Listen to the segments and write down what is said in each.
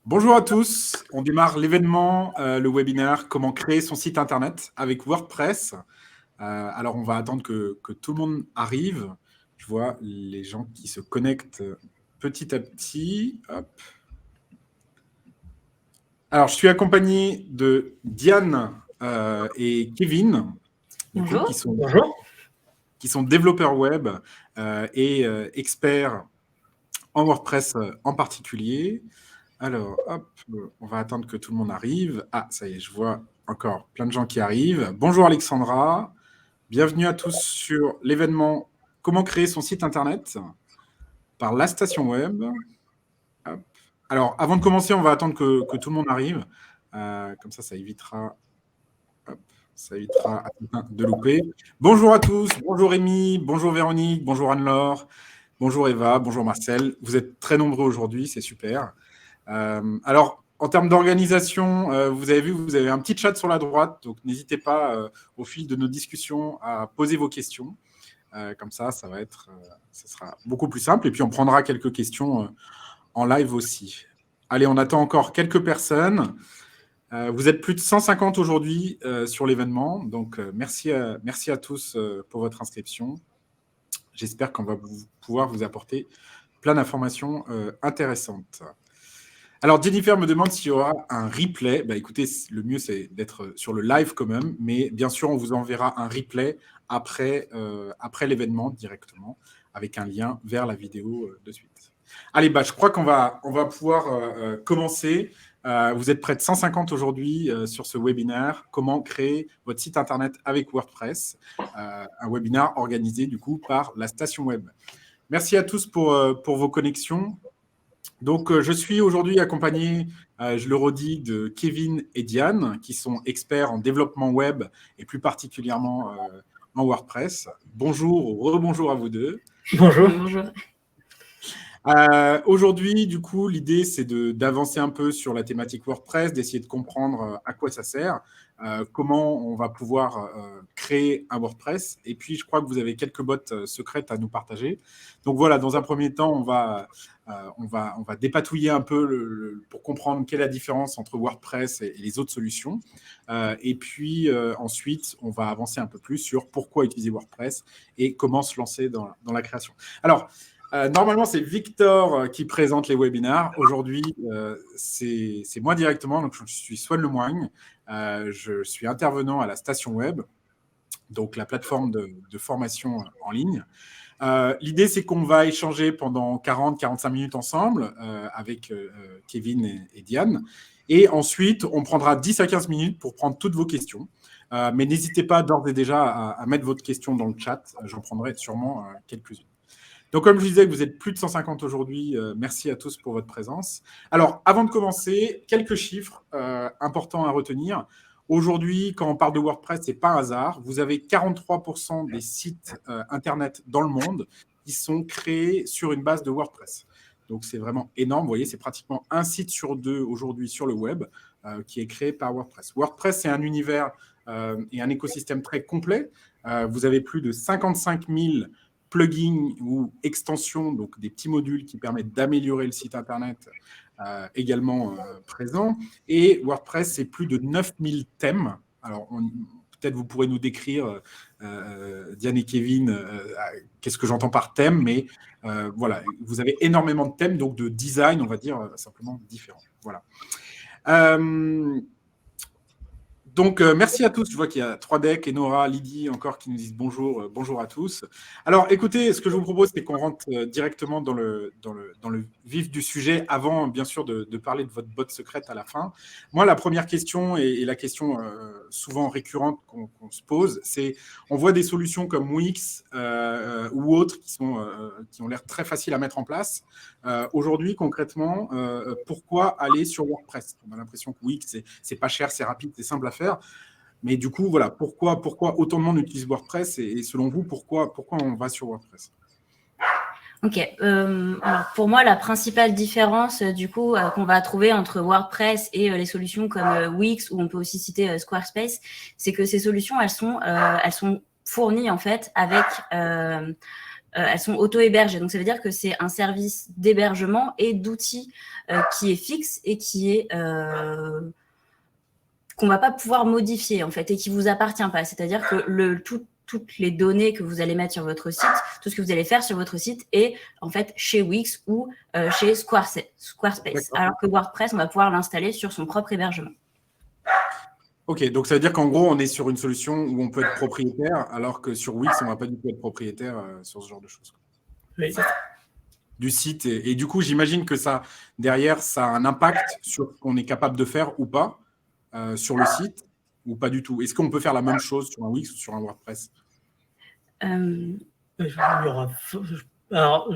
Bonjour à tous, on démarre l'événement, le webinaire « Comment créer son site internet avec WordPress ». Alors, on va attendre que tout le monde arrive. Je vois les gens qui se connectent petit à petit. Hop. Alors, je suis accompagné de Diane et Kevin, du coup, Bonjour. qui sont développeurs web et experts en WordPress en particulier. Alors, hop, on va attendre que tout le monde arrive. Ah, ça y est, je vois encore plein de gens qui arrivent. Bonjour Alexandra, bienvenue à tous sur l'événement « Comment créer son site internet » par La Station Web. Hop. Alors, avant de commencer, on va attendre que tout le monde arrive. Comme ça évitera, à quelqu'un de louper. Bonjour à tous, bonjour Rémi, bonjour Véronique, bonjour Anne-Laure, bonjour Eva, bonjour Marcel. Vous êtes très nombreux aujourd'hui, c'est super. Alors, en termes d'organisation, vous avez vu, vous avez un petit chat sur la droite, donc n'hésitez pas au fil de nos discussions à poser vos questions. Comme ça sera beaucoup plus simple. Et puis, on prendra quelques questions en live aussi. Allez, on attend encore quelques personnes. Vous êtes plus de 150 aujourd'hui sur l'événement, donc merci à tous pour votre inscription. J'espère qu'on va pouvoir vous apporter plein d'informations intéressantes. Alors, Jennifer me demande s'il y aura un replay. Bah, écoutez, le mieux, c'est d'être sur le live quand même. Mais bien sûr, on vous enverra un replay après l'événement directement, avec un lien vers la vidéo de suite. Allez, je crois qu'on va pouvoir commencer. Vous êtes près de 150 aujourd'hui sur ce webinaire. Comment créer votre site Internet avec WordPress. Un webinaire organisé, du coup, par La Station Web. Merci à tous pour vos connexions. Donc, je suis aujourd'hui accompagné, je le redis, de Kevin et Diane, qui sont experts en développement web et plus particulièrement en WordPress. Bonjour ou rebonjour à vous deux. Bonjour. Aujourd'hui, du coup, l'idée, c'est d'avancer un peu sur la thématique WordPress, d'essayer de comprendre à quoi ça sert, comment on va pouvoir créer un WordPress. Et puis, je crois que vous avez quelques bottes secrètes à nous partager. Donc voilà, dans un premier temps, on va dépatouiller un peu pour comprendre quelle est la différence entre WordPress et les autres solutions. Et puis, ensuite, on va avancer un peu plus sur pourquoi utiliser WordPress et comment se lancer dans la création. Alors, normalement, c'est Victor qui présente les webinaires. Aujourd'hui, c'est moi directement. Donc, je suis Swan Lemoigne. Je suis intervenant à la Station Web, donc la plateforme de formation en ligne. L'idée, c'est qu'on va échanger pendant 40-45 minutes ensemble avec Kevin et Diane. Et ensuite, on prendra 10 à 15 minutes pour prendre toutes vos questions. Mais n'hésitez pas d'ores et déjà à mettre votre question dans le chat. J'en prendrai sûrement quelques-unes. Donc, comme je disais, vous êtes plus de 150 aujourd'hui. Merci à tous pour votre présence. Alors, avant de commencer, quelques chiffres importants à retenir. Aujourd'hui, quand on parle de WordPress, ce n'est pas un hasard. Vous avez 43% des sites Internet dans le monde qui sont créés sur une base de WordPress. Donc, c'est vraiment énorme. Vous voyez, c'est pratiquement un site sur deux aujourd'hui sur le web qui est créé par WordPress. WordPress, c'est un univers et un écosystème très complet. Vous avez plus de 55 000 plugins ou extensions, donc des petits modules qui permettent d'améliorer le site Internet également présents. Et WordPress, c'est plus de 9000 thèmes. Alors, peut-être vous pourrez nous décrire, Diane et Kevin, qu'est-ce que j'entends par thème, mais voilà, vous avez énormément de thèmes, donc de design, on va dire, simplement différents. Voilà. Donc, merci à tous. Je vois qu'il y a 3Deck, Enora, Lydie encore qui nous disent bonjour, bonjour à tous. Alors, écoutez, ce que je vous propose, c'est qu'on rentre directement dans le vif du sujet avant, bien sûr, de parler de votre botte secrète à la fin. Moi, la première question et la question souvent récurrente qu'on se pose, c'est on voit des solutions comme Wix ou autres qui ont l'air très faciles à mettre en place. Aujourd'hui, concrètement, pourquoi aller sur WordPress? On a l'impression que Wix, c'est pas cher, c'est rapide, c'est simple à faire. Mais du coup, voilà, pourquoi autant de monde utilise WordPress et selon vous, pourquoi on va sur WordPress? Ok. Alors pour moi, la principale différence du coup qu'on va trouver entre WordPress et les solutions comme Wix, ou on peut aussi citer Squarespace, c'est que ces solutions, elles sont fournies en fait avec elles sont auto-hébergées. Donc, ça veut dire que c'est un service d'hébergement et d'outils qui est fixe et qui est qu'on va pas pouvoir modifier en fait et qui vous appartient pas. C'est-à-dire que toutes les données que vous allez mettre sur votre site, tout ce que vous allez faire sur votre site est en fait chez Wix ou chez Squarespace. Alors que WordPress, on va pouvoir l'installer sur son propre hébergement. Ok, donc ça veut dire qu'en gros, on est sur une solution où on peut être propriétaire, alors que sur Wix, on ne va pas du tout être propriétaire sur ce genre de choses. Oui. Du site. Et du coup, j'imagine que ça, derrière, ça a un impact sur ce qu'on est capable de faire ou pas sur le site, ou pas du tout. Est-ce qu'on peut faire la même chose sur un Wix ou sur un WordPress? Il y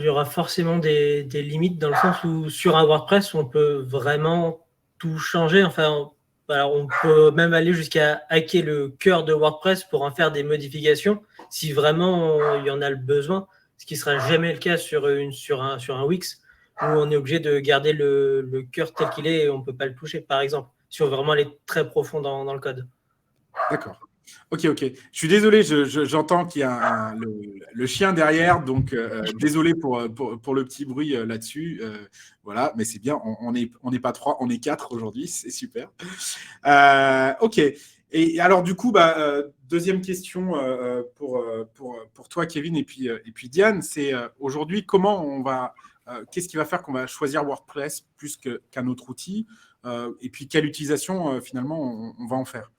aura forcément des limites dans le sens où sur un WordPress, on peut vraiment tout changer. Enfin, alors on peut même aller jusqu'à hacker le cœur de WordPress pour en faire des modifications si vraiment il y en a le besoin, ce qui ne sera jamais le cas sur un Wix où on est obligé de garder le cœur tel qu'il est et on ne peut pas le toucher, par exemple, si on veut vraiment aller très profond dans le code. D'accord. Ok. Je suis désolé, j'entends qu'il y a le chien derrière, donc désolé pour le petit bruit là-dessus. Voilà, mais c'est bien, on n'est pas 3, on est 4 aujourd'hui, c'est super. Ok. Et alors du coup, deuxième question pour toi, Kevin, et puis Diane, c'est aujourd'hui, qu'est-ce qui va faire qu'on va choisir WordPress plus qu'un autre outil, et puis quelle utilisation finalement on va en faire?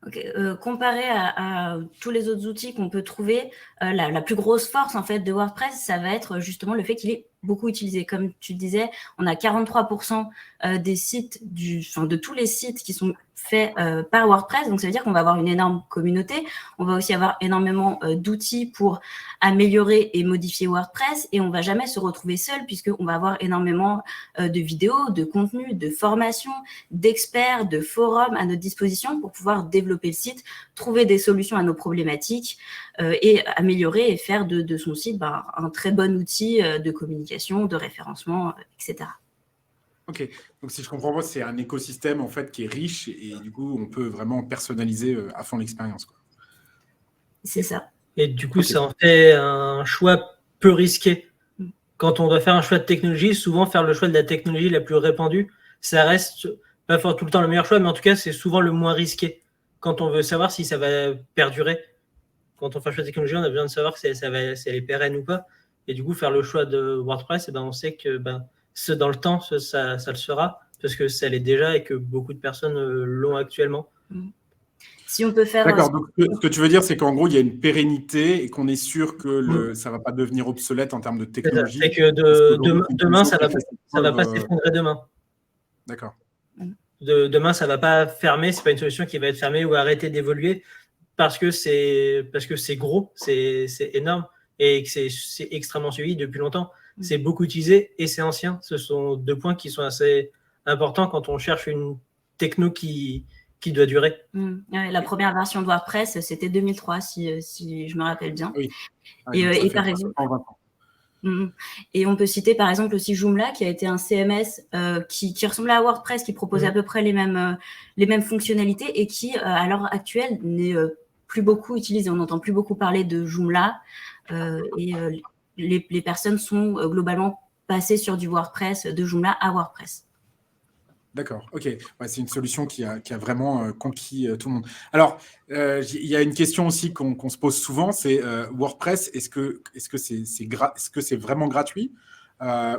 Okay. Comparé à tous les autres outils qu'on peut trouver, la plus grosse force en fait de WordPress, ça va être justement le fait qu'il est beaucoup utilisé. Comme tu disais, on a 43% des sites de tous les sites qui sont faits par WordPress. Donc, ça veut dire qu'on va avoir une énorme communauté. On va aussi avoir énormément d'outils pour améliorer et modifier WordPress. Et on va jamais se retrouver seul puisqu'on va avoir énormément de vidéos, de contenus, de formations, d'experts, de forums à notre disposition pour pouvoir développer le site, trouver des solutions à nos problématiques et améliorer et faire de son site un très bon outil de communication, de référencement, etc. Ok, donc si je comprends pas, c'est un écosystème en fait qui est riche et du coup on peut vraiment personnaliser à fond l'expérience. C'est ça. Et du coup, ça en fait un choix peu risqué. Quand on doit faire un choix de technologie, souvent faire le choix de la technologie la plus répandue, ça reste pas tout le temps le meilleur choix, mais en tout cas, c'est souvent le moins risqué. Quand on veut savoir si ça va perdurer, quand on fait un choix de technologie, on a besoin de savoir si elle est pérenne ou pas. Et du coup, faire le choix de WordPress, on sait que dans le temps, ça le sera, parce que ça l'est déjà et que beaucoup de personnes l'ont actuellement. Si on peut faire. D'accord, donc ce que tu veux dire, c'est qu'en gros, il y a une pérennité et qu'on est sûr que ça ne va pas devenir obsolète en termes de technologie. C'est que demain, ça ne va pas s'effondrer demain. D'accord. Demain, ça ne va pas fermer, ce n'est pas une solution qui va être fermée ou arrêter d'évoluer parce que c'est gros, c'est énorme et que c'est extrêmement suivi depuis longtemps. C'est beaucoup utilisé et c'est ancien. Ce sont deux points qui sont assez importants quand on cherche une techno qui doit durer. Ouais, la première version de WordPress, c'était 2003, si je me rappelle bien. Oui. Et par exemple, et on peut citer par exemple aussi Joomla, qui a été un CMS qui ressemblait à WordPress, qui proposait à peu près les mêmes fonctionnalités et qui, à l'heure actuelle, n'est plus beaucoup utilisé. On n'entend plus beaucoup parler de Joomla et les personnes sont globalement passées sur du WordPress, de Joomla à WordPress. D'accord, ok. Ouais, c'est une solution qui a vraiment conquis tout le monde. Alors, il y a une question aussi qu'on se pose souvent, c'est WordPress, est-ce que c'est vraiment gratuit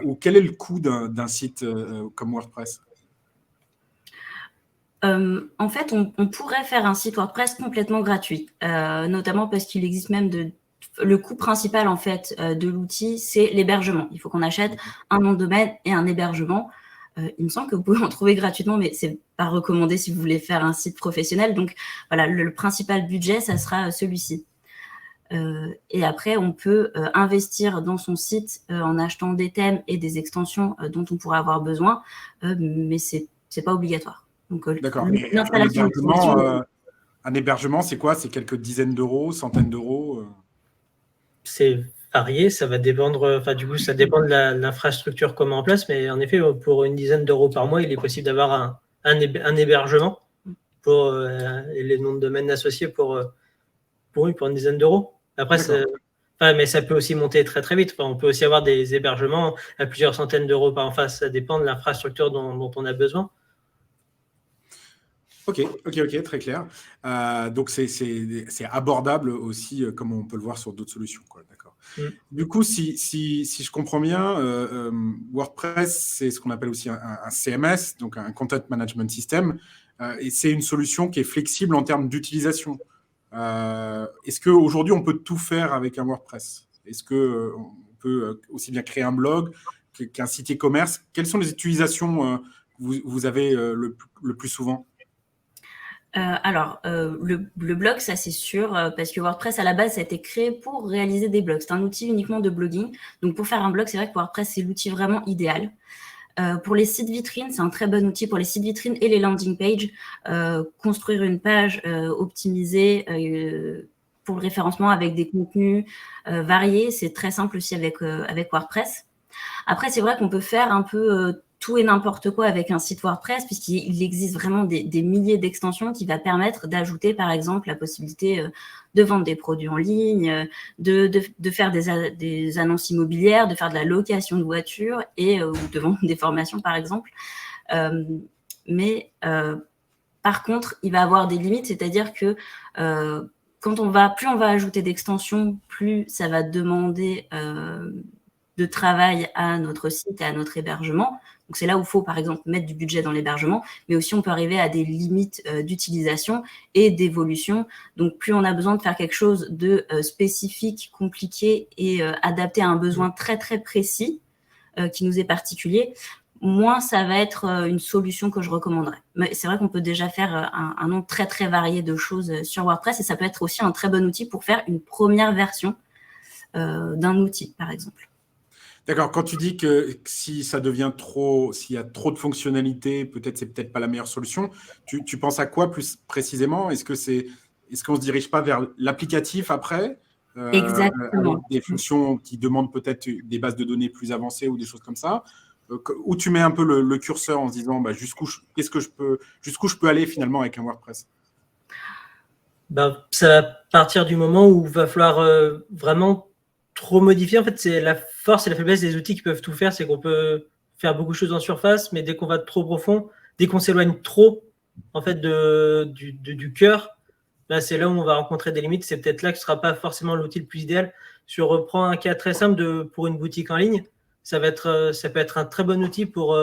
ou quel est le coût d'un site comme WordPress? En fait, on pourrait faire un site WordPress complètement gratuit, notamment parce qu'il existe même le coût principal en fait de l'outil, c'est l'hébergement. Il faut qu'on achète un nom de domaine et un hébergement. Il me semble que vous pouvez en trouver gratuitement, mais c'est pas recommandé si vous voulez faire un site professionnel. Donc voilà, le principal budget, ça sera celui-ci. Et après, on peut investir dans son site en achetant des thèmes et des extensions dont on pourrait avoir besoin, mais c'est pas obligatoire. D'accord. L'installation un hébergement, c'est quoi? C'est quelques dizaines d'euros, centaines d'euros C'est varié, ça va dépendre, du coup, ça dépend de l'infrastructure qu'on met en place, mais en effet, pour une dizaine d'euros par mois, il est possible d'avoir un hébergement pour les noms de domaine associés pour une dizaine d'euros. Après, Enfin, mais ça peut aussi monter très très vite. Enfin, on peut aussi avoir des hébergements à plusieurs centaines d'euros par an. Enfin, ça dépend de l'infrastructure dont on a besoin. Ok, très clair. Donc, c'est abordable aussi, comme on peut le voir sur d'autres solutions, quoi. D'accord. Du coup, si je comprends bien, WordPress, c'est ce qu'on appelle aussi un CMS, donc un Content Management System, et c'est une solution qui est flexible en termes d'utilisation. Est-ce qu'aujourd'hui, on peut tout faire avec un WordPress? Est-ce qu'on peut aussi bien créer un blog qu'un site e-commerce? Quelles sont les utilisations que vous avez le plus souvent? Le blog, ça c'est sûr, parce que WordPress à la base ça a été créé pour réaliser des blogs. C'est un outil uniquement de blogging. Donc pour faire un blog, c'est vrai que WordPress c'est l'outil vraiment idéal. Pour les sites vitrines, c'est un très bon outil pour les sites vitrines et les landing pages. Construire une page optimisée pour le référencement avec des contenus variés, c'est très simple aussi avec WordPress. Après, c'est vrai qu'on peut faire un peu tout et n'importe quoi avec un site WordPress, puisqu'il existe vraiment des milliers d'extensions qui va permettre d'ajouter, par exemple, la possibilité de vendre des produits en ligne, de faire des annonces immobilières, de faire de la location de voitures et ou de vendre des formations, par exemple. Mais par contre, il va avoir des limites, c'est-à-dire que plus on va ajouter d'extensions, plus ça va demander de travail à notre site et à notre hébergement. Donc, c'est là où il faut, par exemple, mettre du budget dans l'hébergement, mais aussi on peut arriver à des limites d'utilisation et d'évolution. Donc, plus on a besoin de faire quelque chose de spécifique, compliqué et adapté à un besoin très, très précis qui nous est particulier, moins ça va être une solution que je recommanderais. Mais c'est vrai qu'on peut déjà faire un nombre très, très varié de choses sur WordPress et ça peut être aussi un très bon outil pour faire une première version d'un outil, par exemple. D'accord, quand tu dis que si ça devient trop, s'il y a trop de fonctionnalités, c'est peut-être pas la meilleure solution, tu penses à quoi plus précisément? Est-ce qu'on se dirige pas vers l'applicatif après, avec Exactement. des fonctions qui demandent peut-être des bases de données plus avancées ou des choses comme ça? Où tu mets un peu le curseur en se disant jusqu'où je peux aller finalement avec un WordPress? Ça va partir du moment où il va falloir vraiment trop modifier. En fait, c'est la force et la faiblesse des outils qui peuvent tout faire, c'est qu'on peut faire beaucoup de choses en surface, mais dès qu'on va trop profond, dès qu'on s'éloigne trop en fait du cœur, là c'est là où on va rencontrer des limites. C'est peut-être là que ce sera pas forcément l'outil le plus idéal. Si on reprend un cas très simple pour une boutique en ligne, ça peut être un très bon outil pour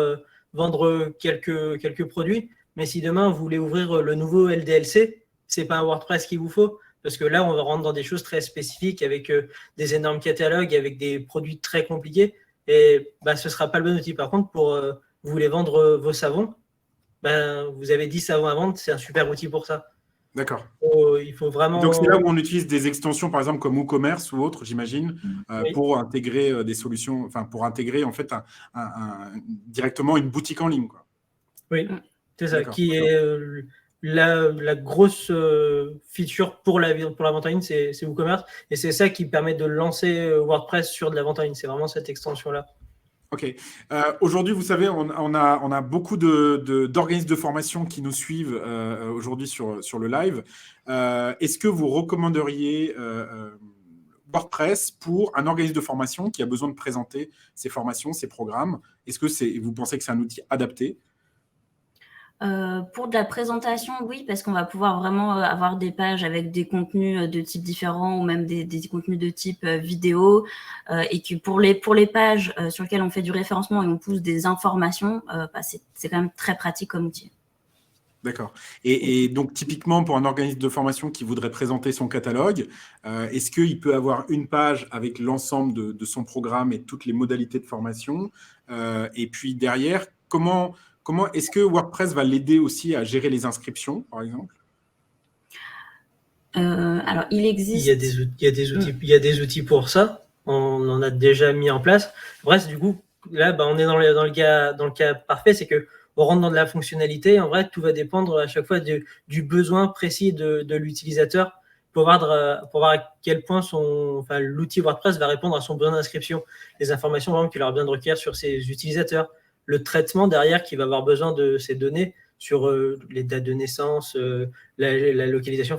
vendre quelques produits. Mais si demain vous voulez ouvrir le nouveau LDLC, c'est pas un WordPress qu'il vous faut, parce que là, on va rentrer dans des choses très spécifiques avec des énormes catalogues, avec des produits très compliqués, et ce sera pas le bon outil. Par contre, pour vous voulez vendre vos savons, vous avez 10 savons à vendre, c'est un super outil pour ça. D'accord. Il faut vraiment... Donc, c'est là où on utilise des extensions, par exemple, comme WooCommerce ou autre, j'imagine, Oui. pour intégrer des solutions, enfin, pour intégrer, en fait, directement une boutique en ligne, quoi. Oui, c'est ça, D'accord. qui est la grosse feature pour la vente en ligne, c'est WooCommerce, et c'est ça qui permet de lancer WordPress sur de la vente en ligne. C'est vraiment cette extension-là. Ok. Aujourd'hui, vous savez, on a beaucoup d'organismes de formation qui nous suivent aujourd'hui sur le live. Est-ce que vous recommanderiez WordPress pour un organisme de formation qui a besoin de présenter ses formations, ses programmes? Est-ce que vous pensez que c'est un outil adapté? Pour de la présentation, oui, parce qu'on va pouvoir vraiment avoir des pages avec des contenus de types différents ou même des contenus de type vidéo et que pour les pages sur lesquelles on fait du référencement et on pousse des informations, c'est quand même très pratique comme outil. D'accord. Et donc, typiquement, pour un organisme de formation qui voudrait présenter son catalogue, est-ce qu'il peut avoir une page avec l'ensemble de son programme et toutes les modalités de formation? Et puis derrière, comment est-ce que WordPress va l'aider aussi à gérer les inscriptions, par exemple? Alors, il existe... Il y a des outils pour ça. On en a déjà mis en place. Bref, du coup, là, on est dans le cas parfait, c'est que on rentre dans de la fonctionnalité. En vrai, tout va dépendre à chaque fois du besoin précis de l'utilisateur pour voir à quel point l'outil WordPress va répondre à son besoin d'inscription. Les informations vraiment qu'il aura besoin de recueillir sur ses utilisateurs. Le traitement derrière qui va avoir besoin de ces données sur les dates de naissance, la localisation.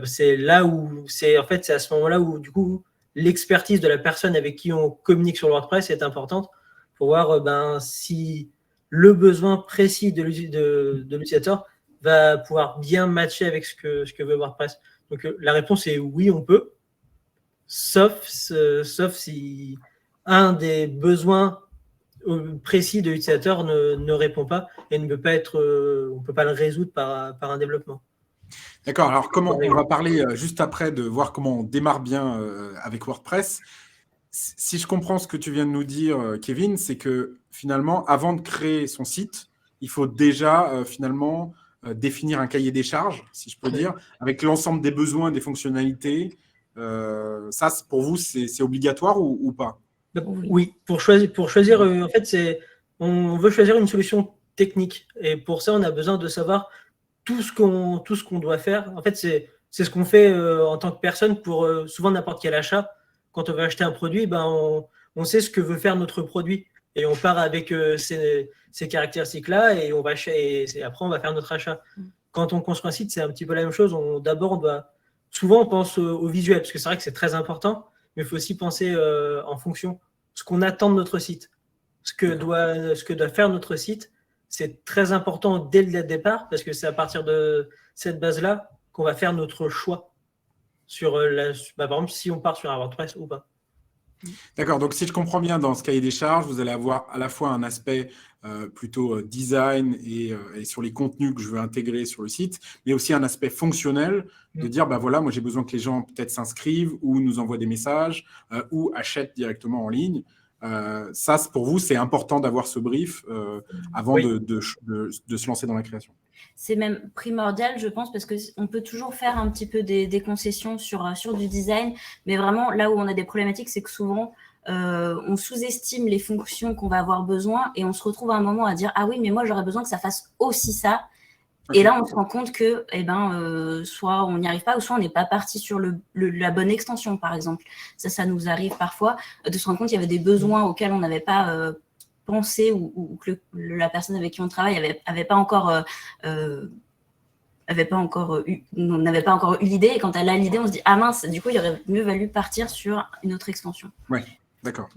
C'est là où c'est à ce moment-là où du coup l'expertise de la personne avec qui on communique sur le WordPress est importante pour voir si le besoin précis de l'utilisateur va pouvoir bien matcher avec ce que veut WordPress. Donc la réponse est oui, on peut, sauf si un des besoins précis de l'utilisateur ne répond pas et ne peut pas on peut pas le résoudre par un développement. D'accord, alors on va parler juste après de voir comment on démarre bien avec WordPress. Si je comprends ce que tu viens de nous dire, Kevin, c'est que finalement, avant de créer son site, il faut déjà finalement définir un cahier des charges, si je peux dire, avec l'ensemble des besoins, des fonctionnalités. Ça, pour vous, c'est obligatoire ou pas? Oui, pour choisir en fait, on veut choisir une solution technique. Et pour ça, on a besoin de savoir tout ce qu'on doit faire. En fait, c'est ce qu'on fait en tant que personne pour souvent n'importe quel achat. Quand on veut acheter un produit, on sait ce que veut faire notre produit. Et on part avec ces caractéristiques-là et après, on va faire notre achat. Quand on construit un site, c'est un petit peu la même chose. Souvent, on pense au visuel, parce que c'est vrai que c'est très important, mais il faut aussi penser en fonction ce qu'on attend de notre site. Ce que doit faire notre site, c'est très important dès le départ, parce que c'est à partir de cette base-là qu'on va faire notre choix sur par exemple, si on part sur un WordPress ou pas. D'accord, donc si je comprends bien, dans ce cahier des charges, vous allez avoir à la fois un aspect plutôt design et sur les contenus que je veux intégrer sur le site, mais aussi un aspect fonctionnel de dire, voilà, moi j'ai besoin que les gens peut-être s'inscrivent ou nous envoient des messages ou achètent directement en ligne. Ça, pour vous, c'est important d'avoir ce brief avant de se lancer dans la création. C'est même primordial, je pense, parce qu'on peut toujours faire un petit peu des concessions sur du design, mais vraiment, là où on a des problématiques, c'est que souvent, on sous-estime les fonctions qu'on va avoir besoin et on se retrouve à un moment à dire « Ah oui, mais moi, j'aurais besoin que ça fasse aussi ça ». Et là, on se rend compte que soit on n'y arrive pas, ou soit on n'est pas parti sur la bonne extension, par exemple. Ça nous arrive parfois de se rendre compte qu'il y avait des besoins auxquels on n'avait pas pensé ou que la personne avec qui on travaille n'avait pas encore eu l'idée. Et quand elle a l'idée, on se dit « Ah mince, du coup, il aurait mieux valu partir sur une autre extension. » Ouais. D'accord.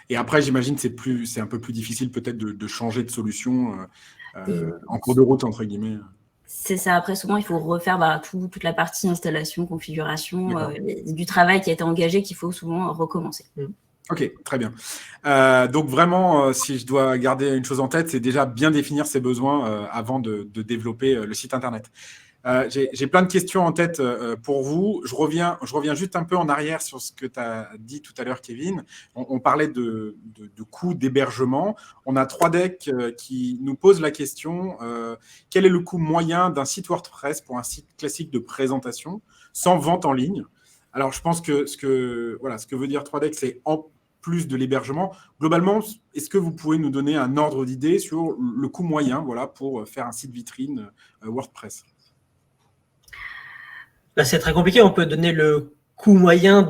Et après, j'imagine que c'est un peu plus difficile peut-être de changer de solution en cours de route, entre guillemets. C'est ça. Après, souvent, il faut refaire toute la partie installation, configuration, du travail qui a été engagé qu'il faut souvent recommencer. Ok, très bien. Donc vraiment, si je dois garder une chose en tête, c'est déjà bien définir ses besoins avant de développer le site Internet. J'ai plein de questions en tête pour vous. Je reviens juste un peu en arrière sur ce que tu as dit tout à l'heure, Kevin. On parlait de coût d'hébergement. On a 3Deck qui nous pose la question quel est le coût moyen d'un site WordPress pour un site classique de présentation sans vente en ligne? Alors, je pense que ce que veut dire 3Deck, c'est en plus de l'hébergement. Globalement, est-ce que vous pouvez nous donner un ordre d'idée sur le coût moyen pour faire un site vitrine WordPress? C'est très compliqué. On peut donner le coût moyen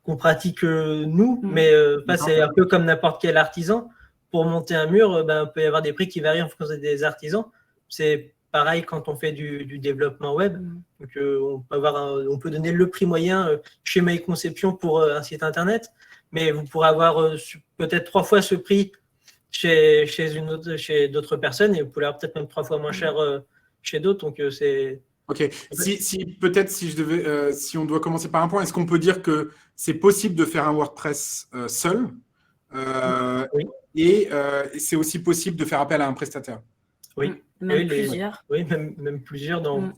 qu'on pratique nous, mais c'est un peu comme n'importe quel artisan. Pour monter un mur, il peut y avoir des prix qui varient en fonction des artisans. C'est pareil quand on fait du développement web. Donc, on peut donner le prix moyen schéma et conception pour un site internet, mais vous pourrez avoir peut-être 3 fois ce prix chez d'autres personnes et vous pourrez avoir peut-être même 3 fois moins cher chez d'autres. Donc, c'est... Ok. Si on doit commencer par un point, est-ce qu'on peut dire que c'est possible de faire un WordPress seul et c'est aussi possible de faire appel à un prestataire? Oui. Même plusieurs. Oui, même plusieurs dans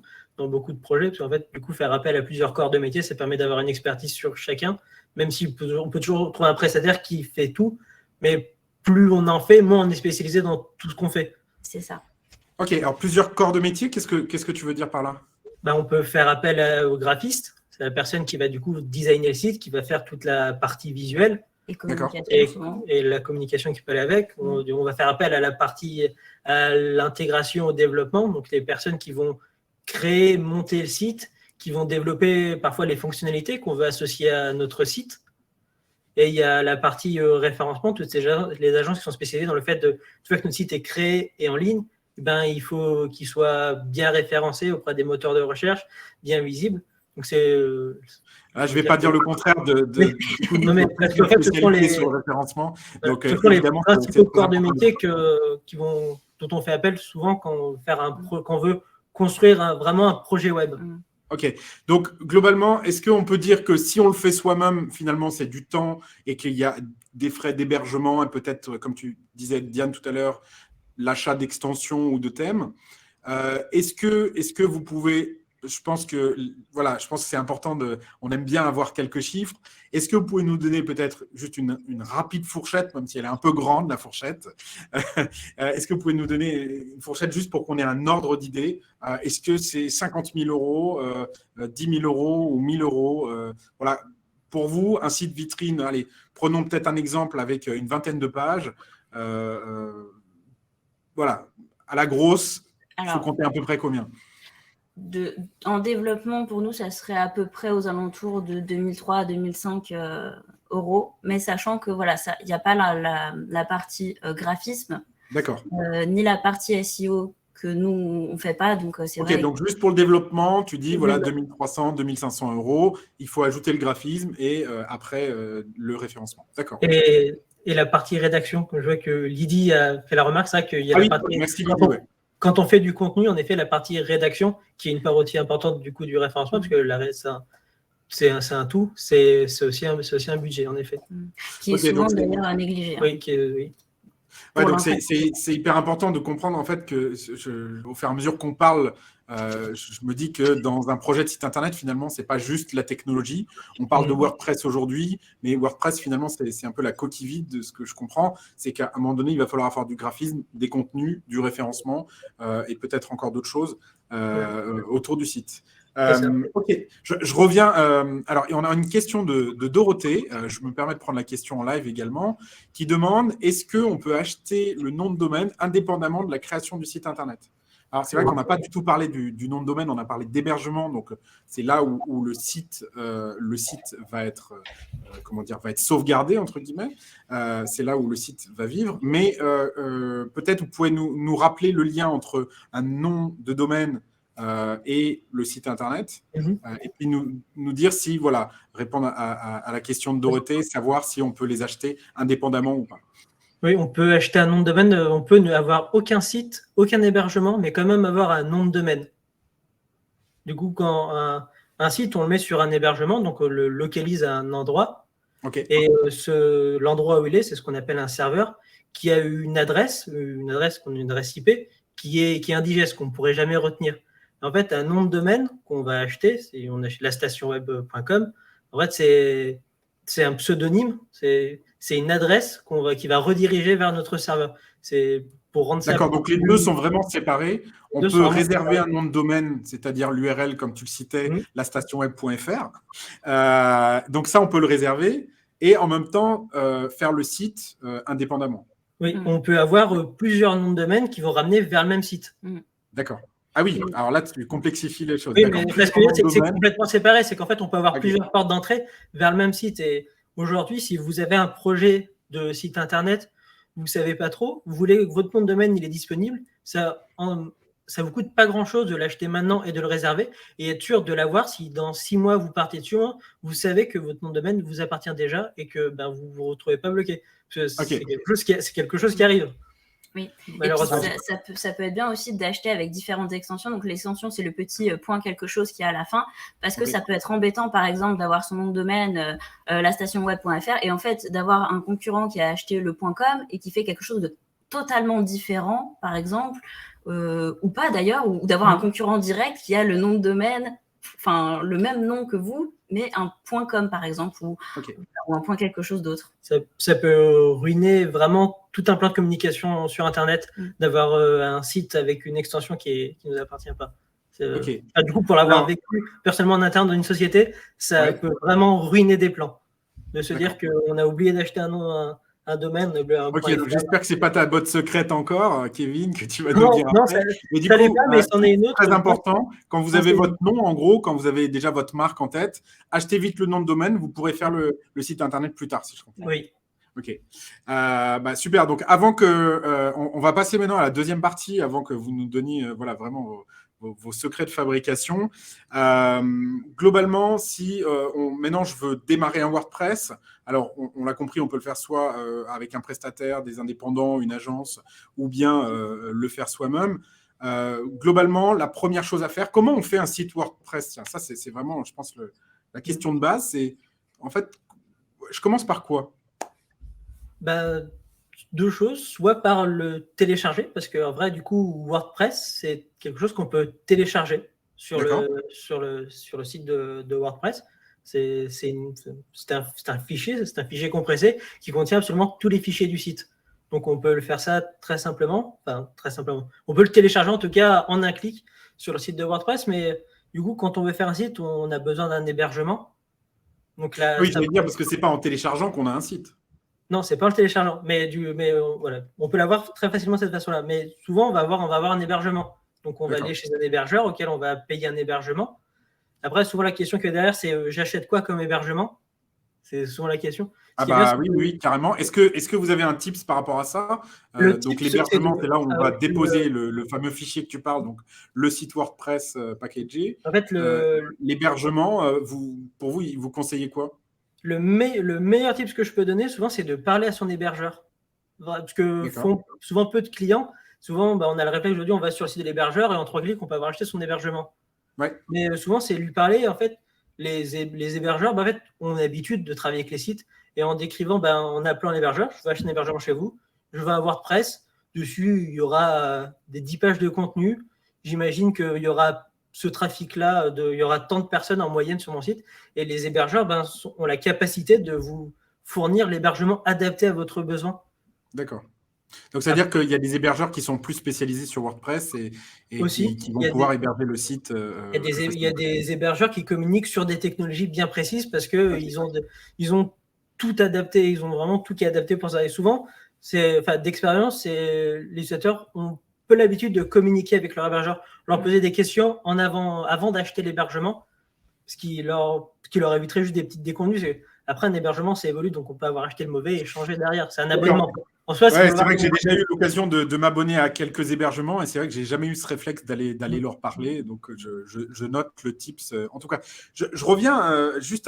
beaucoup de projets. Parce qu'en fait, du coup, faire appel à plusieurs corps de métier, ça permet d'avoir une expertise sur chacun, même si on peut toujours trouver un prestataire qui fait tout, mais plus on en fait, moins on est spécialisé dans tout ce qu'on fait. C'est ça. Ok, alors plusieurs corps de métier, qu'est-ce que tu veux dire par là? On peut faire appel au graphiste, c'est la personne qui va du coup designer le site, qui va faire toute la partie visuelle. Et la communication qui peut aller avec. On va faire appel à la partie, à l'intégration au développement, donc les personnes qui vont créer, monter le site, qui vont développer parfois les fonctionnalités qu'on veut associer à notre site. Et il y a la partie référencement, toutes les agences qui sont spécialisées dans le fait de, une fois que notre site est créé et en ligne, il faut qu'il soit bien référencé auprès des moteurs de recherche, bien visible. Donc, c'est. Là, je ne vais pas dire le contraire non, mais parce qu'en fait, ce sont les sur le référencement. Donc, ce sont les évidemment, principaux corps de métier dont on fait appel souvent quand on veut construire vraiment un projet web. Ok. Donc, globalement, est-ce qu'on peut dire que si on le fait soi-même, finalement, c'est du temps et qu'il y a des frais d'hébergement et peut-être, comme tu disais, Diane, tout à l'heure, l'achat d'extensions ou de thèmes. Est-ce que vous pouvez, je pense que c'est important on aime bien avoir quelques chiffres. Est-ce que vous pouvez nous donner peut-être juste une rapide fourchette, même si elle est un peu grande, la fourchette. Est-ce que vous pouvez nous donner une fourchette juste pour qu'on ait un ordre d'idée? Est-ce que c'est 50 000 euros, 10 000 euros ou 1 000 euros? Voilà. Pour vous, un site vitrine, allez, prenons peut-être un exemple avec une vingtaine de pages. Voilà, à la grosse, il faut compter à peu près combien? En développement, pour nous, ça serait à peu près aux alentours de 2003 à 2005 euros, mais sachant que voilà, il n'y a pas la partie graphisme, ni la partie SEO que nous, on ne fait pas. Donc, c'est vrai. Donc juste pour le développement, tu dis voilà 2300, 2500 euros, il faut ajouter le graphisme et après le référencement. D'accord. Et la partie rédaction, je vois que Lydie a fait la remarque, c'est qu'il y a la partie. Merci Lydie. Quand on fait du contenu, en effet, la partie rédaction, qui est une part aussi importante du coup du référencement, parce que c'est un tout, c'est aussi un budget, en effet. Qui est souvent d'ailleurs à négliger. Oui, oui. Ouais, donc c'est hyper important de comprendre en fait que au fur et à mesure qu'on parle, je me dis que dans un projet de site internet, finalement, c'est pas juste la technologie. On parle de WordPress aujourd'hui, mais WordPress, finalement, c'est un peu la coquille vide de ce que je comprends. C'est qu'à un moment donné, il va falloir avoir du graphisme, des contenus, du référencement et peut-être encore d'autres choses autour du site. Ok, je reviens. Alors, on a une question de Dorothée. Je me permets de prendre la question en live également, qui demande est-ce qu'on peut acheter le nom de domaine indépendamment de la création du site internet? Alors, c'est vrai qu'on n'a pas du tout parlé du nom de domaine, on a parlé d'hébergement. Donc, c'est là où le site va être, va être sauvegardé, entre guillemets. C'est là où le site va vivre. Mais peut-être vous pouvez nous rappeler le lien entre un nom de domaine et le site internet, et puis nous dire si, voilà, répondre à la question de Dorothée, savoir si on peut les acheter indépendamment ou pas. Oui, on peut acheter un nom de domaine, on peut ne avoir aucun site, aucun hébergement, mais quand même avoir un nom de domaine. Du coup, quand un site, on le met sur un hébergement, donc on le localise à un endroit, et l'endroit où il est, c'est ce qu'on appelle un serveur, qui a une adresse IP, qui est indigeste, qu'on ne pourrait jamais retenir. En fait, un nom de domaine qu'on va acheter, si on achète lastationweb.com, en fait, c'est un pseudonyme, c'est une adresse qui va rediriger vers notre serveur. C'est pour rendre ça. D'accord, donc les deux sont vraiment séparés. On peut réserver un nom de domaine, c'est-à-dire l'URL, comme tu le citais, lastationweb.fr. Donc ça, on peut le réserver et en même temps faire le site indépendamment. Oui, on peut avoir plusieurs noms de domaine qui vont ramener vers le même site. D'accord. Ah oui, alors là, tu complexifies les choses. Oui, mais c'est complètement séparé. C'est qu'en fait, on peut avoir plusieurs portes d'entrée vers le même site. Et aujourd'hui, si vous avez un projet de site internet, vous ne savez pas trop, vous voulez que votre nom de domaine il est disponible, ça vous coûte pas grand-chose de l'acheter maintenant et de le réserver et être sûr de l'avoir. Si dans 6 mois, vous partez dessus, vous savez que votre nom de domaine vous appartient déjà et que vous ne vous retrouvez pas bloqué. C'est quelque chose qui arrive. Oui, et puis ça peut être bien aussi d'acheter avec différentes extensions. Donc, l'extension, c'est le petit point quelque chose qui est à la fin, parce que ça peut être embêtant, par exemple, d'avoir son nom de domaine, lastationweb.fr, et en fait, d'avoir un concurrent qui a acheté le .com et qui fait quelque chose de totalement différent, par exemple, ou pas d'ailleurs, ou d'avoir un concurrent direct qui a le nom de domaine, enfin, le même nom que vous, mais un .com, par exemple, ou un point quelque chose d'autre. Ça peut ruiner vraiment tout un plan de communication sur Internet, d'avoir un site avec une extension qui ne nous appartient pas. Du coup, pour l'avoir vécu personnellement en interne dans une société, ça peut vraiment ruiner des plans. De se dire qu'on a oublié d'acheter un domaine. J'espère que ce n'est pas ta botte secrète encore, Kevin, que tu vas nous dire après. Mais du coup, mais c'en est une autre. Très important, quand vous avez votre nom, en gros, quand vous avez déjà votre marque en tête, achetez vite le nom de domaine, vous pourrez faire le site internet plus tard, si je comprends. Oui. Ok. Super. Donc, avant que. On va passer maintenant à la deuxième partie, avant que vous nous donniez vraiment vos secrets de fabrication. Globalement, si maintenant je veux démarrer un WordPress, alors on l'a compris, on peut le faire soit avec un prestataire, des indépendants, une agence, ou bien le faire soi-même. Globalement, la première chose à faire, comment on fait un site WordPress? Tiens, ça, c'est vraiment, je pense, la question de base. C'est, en fait, je commence par quoi? Bah, deux choses, soit par le télécharger, parce qu'en vrai, du coup, WordPress, c'est quelque chose qu'on peut télécharger sur le site de WordPress. C'est un fichier compressé qui contient absolument tous les fichiers du site. Donc, on peut le faire ça très simplement. Enfin, très simplement. On peut le télécharger, en tout cas, en un clic sur le site de WordPress, mais du coup, quand on veut faire un site, on a besoin d'un hébergement. Donc là, oui, je veux dire, parce que ce n'est pas en téléchargeant qu'on a un site. Non, c'est pas en le téléchargeant, mais voilà, on peut l'avoir très facilement de cette façon-là. Mais souvent, on va avoir un hébergement. Donc, on va aller chez un hébergeur auquel on va payer un hébergement. Après, souvent, la question qui est derrière, c'est j'achète quoi comme hébergement? C'est souvent la question. Ah bah oui, carrément. Est-ce que vous avez un tips par rapport à ça? Donc, l'hébergement, c'est là où on va déposer le fameux fichier que tu parles, donc le site WordPress packagé. En fait, l'hébergement, pour vous, vous conseillez quoi? Le meilleur tip que je peux donner, souvent, c'est de parler à son hébergeur. Parce que font souvent peu de clients. Souvent, on a le réflexe aujourd'hui, on va sur le site de l'hébergeur et en 3 clics, on peut avoir acheté son hébergement. Ouais. Mais souvent, c'est lui parler. En fait, les hébergeurs, en fait, ont l'habitude de travailler avec les sites et en décrivant, en appelant l'hébergeur, je vais acheter un hébergement chez vous, je vais avoir WordPress. Dessus, il y aura des 10 pages de contenu. J'imagine qu'il y aura ce trafic-là, il y aura tant de personnes en moyenne sur mon site. Et les hébergeurs ont la capacité de vous fournir l'hébergement adapté à votre besoin. D'accord. Donc, c'est-à-dire qu'il y a des hébergeurs qui sont plus spécialisés sur WordPress et aussi, qui vont pouvoir héberger le site. Il y a des hébergeurs qui communiquent sur des technologies bien précises parce qu'ils ont tout adapté, ils ont vraiment tout qui est adapté pour ça. Et souvent, d'expérience, les utilisateurs ont peu l'habitude de communiquer avec leur hébergeur, leur poser des questions avant d'acheter l'hébergement, ce qui leur éviterait juste des petites déconvenues. Après, un hébergement, ça évolue, donc on peut avoir acheté le mauvais et changer derrière. C'est un abonnement. En soi, c'est vrai que j'ai déjà eu l'occasion de m'abonner à quelques hébergements et c'est vrai que j'ai jamais eu ce réflexe d'aller leur parler. Donc, je note le tips. En tout cas, je reviens juste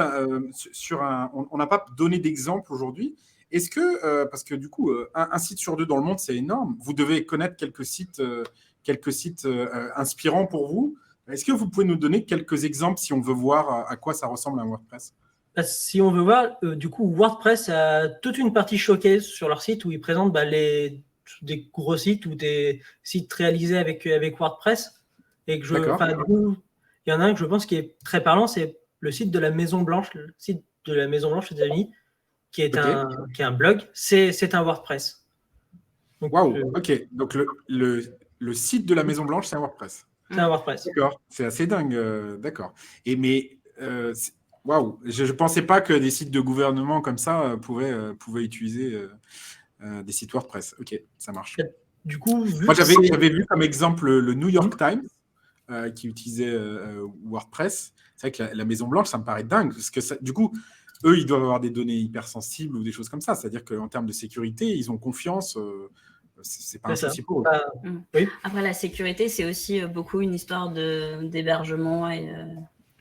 sur on n'a pas donné d'exemple aujourd'hui. Est-ce que, parce que du coup, un site sur 2 dans le monde, c'est énorme. Vous devez connaître quelques sites inspirants pour vous. Est-ce que vous pouvez nous donner quelques exemples si on veut voir à quoi ça ressemble un WordPress? Si on veut voir, du coup, WordPress a toute une partie showcase sur leur site où ils présentent des gros sites ou des sites réalisés avec WordPress. Et que il y en a un que je pense qui est très parlant, c'est le site de la Maison Blanche, le site de la Maison Blanche aux États-Unis, qui est un blog. C'est un WordPress. Waouh, ok. Donc le site de la Maison Blanche, c'est un WordPress. C'est un WordPress. D'accord, c'est assez dingue. D'accord. Waouh, je ne pensais pas que des sites de gouvernement comme ça pouvaient utiliser des sites WordPress. Ok, ça marche. Du coup, moi, j'avais vu comme exemple le New York Times qui utilisait WordPress. C'est vrai que la Maison Blanche, ça me paraît dingue. Parce que du coup, eux, ils doivent avoir des données hypersensibles ou des choses comme ça. C'est-à-dire qu'en termes de sécurité, ils ont confiance. C'est pas un souci pour eux. Oui. Après, la sécurité, c'est aussi beaucoup une histoire d'hébergement.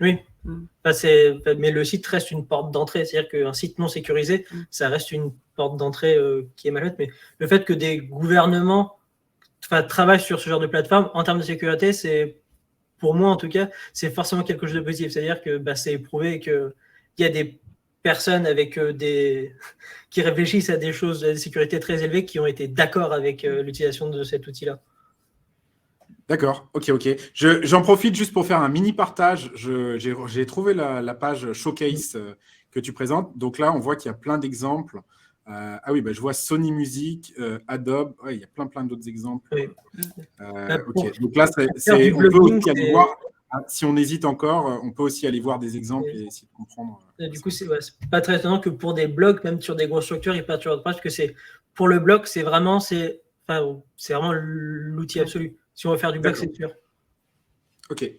Oui. Mais le site reste une porte d'entrée. C'est-à-dire qu'un site non sécurisé, ça reste une porte d'entrée qui est mal faite. Mais le fait que des gouvernements travaillent sur ce genre de plateforme, en termes de sécurité, pour moi en tout cas, c'est forcément quelque chose de positif. C'est-à-dire que c'est éprouvé qu'il y a des personnes qui réfléchissent à des choses de sécurité très élevées qui ont été d'accord avec l'utilisation de cet outil-là. D'accord, ok. J'en profite juste pour faire un mini partage. J'ai trouvé la page Showcase que tu présentes. Donc là, on voit qu'il y a plein d'exemples. Je vois Sony Music, Adobe. Ouais, il y a plein d'autres exemples. Oui. Donc là, on peut aussi aller voir. Si on hésite encore, on peut aussi aller voir des exemples et essayer de comprendre. Du coup, c'est pas très étonnant que pour des blogs, même sur des grosses structures, ils partent sur WordPress, parce que pour le blog, c'est vraiment l'outil absolu. Si on veut faire du blog, c'est sûr. Ok.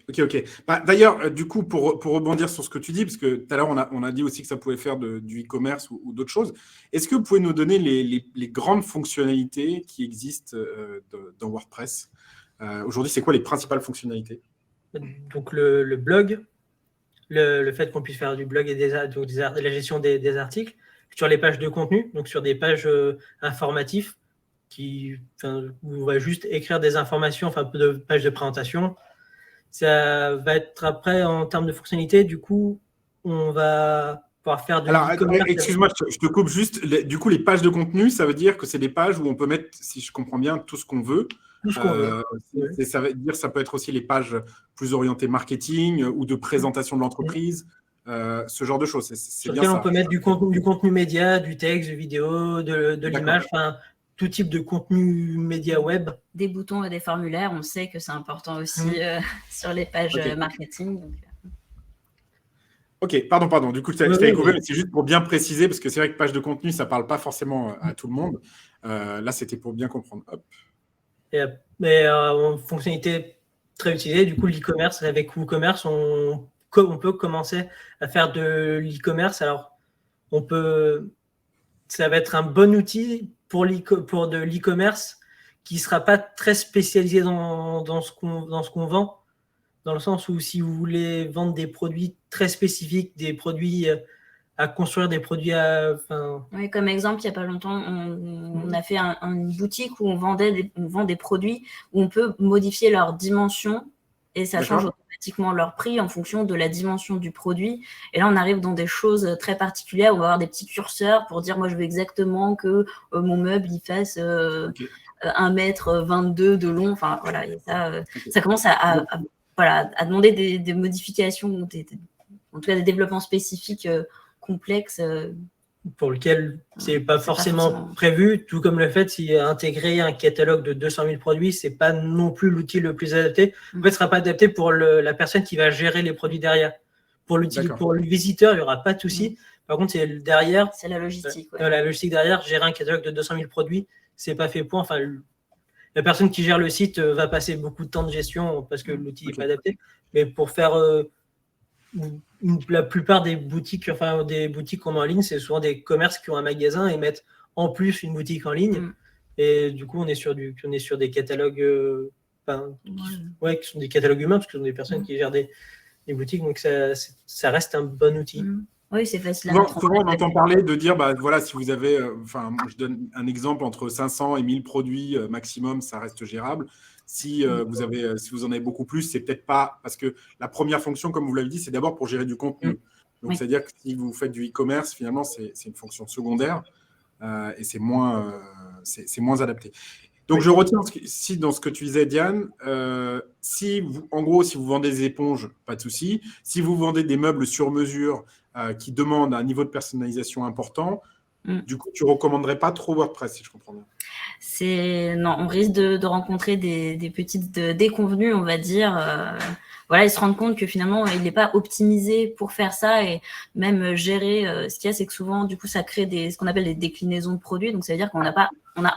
D'ailleurs, du coup, pour rebondir sur ce que tu dis, parce que tout à l'heure, on a dit aussi que ça pouvait faire du e-commerce ou d'autres choses, est-ce que vous pouvez nous donner les grandes fonctionnalités qui existent dans WordPress Aujourd'hui, c'est quoi les principales fonctionnalités? Donc le blog, le fait qu'on puisse faire du blog et de la gestion des articles, sur les pages de contenu, donc sur des pages informatives, où on va juste écrire des informations, enfin de pages de présentation. Ça va être après en termes de fonctionnalité, du coup, on va pouvoir faire de l'e-commerce. Excuse-moi, je te coupe juste. Du coup, les pages de contenu, ça veut dire que c'est des pages où on peut mettre, si je comprends bien, tout ce qu'on veut. Tout ce qu'on veut. Et ça veut dire, ça peut être aussi les pages plus orientées marketing ou de présentation de l'entreprise, ce genre de choses. Sur lequel on peut mettre du contenu média, du texte, du vidéo, de l'image, enfin tout type de contenu média web. Des boutons et des formulaires, on sait que c'est important aussi sur les pages marketing. Donc... Ok, pardon. Du coup, je t'avais coupé, mais c'est juste pour bien préciser, parce que c'est vrai que page de contenu, ça ne parle pas forcément à tout le monde. Là, c'était pour bien comprendre. Hop. Mais en fonctionnalité très utilisée, du coup, l'e-commerce, avec WooCommerce, on peut commencer à faire de l'e-commerce. Alors, ça va être un bon outil pour de l'e-commerce qui ne sera pas très spécialisé dans ce qu'on vend, dans le sens où si vous voulez vendre des produits très spécifiques, des produits à construire, des produits à... Oui, comme exemple, il n'y a pas longtemps, on a fait une boutique où on vend des produits où on peut modifier leur dimension et ça change automatiquement leur prix en fonction de la dimension du produit. Et là, on arrive dans des choses très particulières où on va avoir des petits curseurs pour dire, moi, je veux exactement que mon meuble, il fasse 1,22 m de long. Enfin, voilà, et ça commence à demander des modifications, en tout cas des développements spécifiques complexes. Pour lequel c'est pas forcément prévu, tout comme le fait si intégrer un catalogue de 200 000 produits, c'est pas non plus l'outil le plus adapté. En fait, ce sera pas adapté pour la personne qui va gérer les produits derrière. Pour le visiteur, il y aura pas de souci. Par contre, c'est derrière. C'est la logistique. La logistique derrière, gérer un catalogue de 200 000 produits, c'est pas fait pour. Enfin, la personne qui gère le site va passer beaucoup de temps de gestion parce que l'outil n'est pas adapté. Mais pour faire la plupart des boutiques qu'on met en ligne, c'est souvent des commerces qui ont un magasin et mettent en plus une boutique en ligne. Et du coup, on est sur des catalogues qui sont des catalogues humains parce que ce sont des personnes qui gèrent des boutiques. Donc, ça reste un bon outil. Oui, c'est facile à mettre en place. On entend parler de dire, si vous avez, je donne un exemple, entre 500 et 1000 produits maximum, ça reste gérable. Si vous en avez beaucoup plus, c'est peut-être pas, parce que la première fonction, comme vous l'avez dit, c'est d'abord pour gérer du contenu. Donc, c'est-à-dire que si vous faites du e-commerce, finalement, c'est une fonction secondaire et c'est moins adapté. Donc, je retiens ici dans ce que tu disais, Diane, si vous vendez des éponges, pas de souci. Si vous vendez des meubles sur mesure qui demandent un niveau de personnalisation important, du coup, tu ne recommanderais pas trop WordPress, si je comprends bien. Non, on risque de rencontrer des petites déconvenues, on va dire. Ils se rendent compte que finalement, il n'est pas optimisé pour faire ça et même gérer. Ce qu'il y a, c'est que souvent, du coup, ça crée ce qu'on appelle des déclinaisons de produits. Donc, ça veut dire qu'on a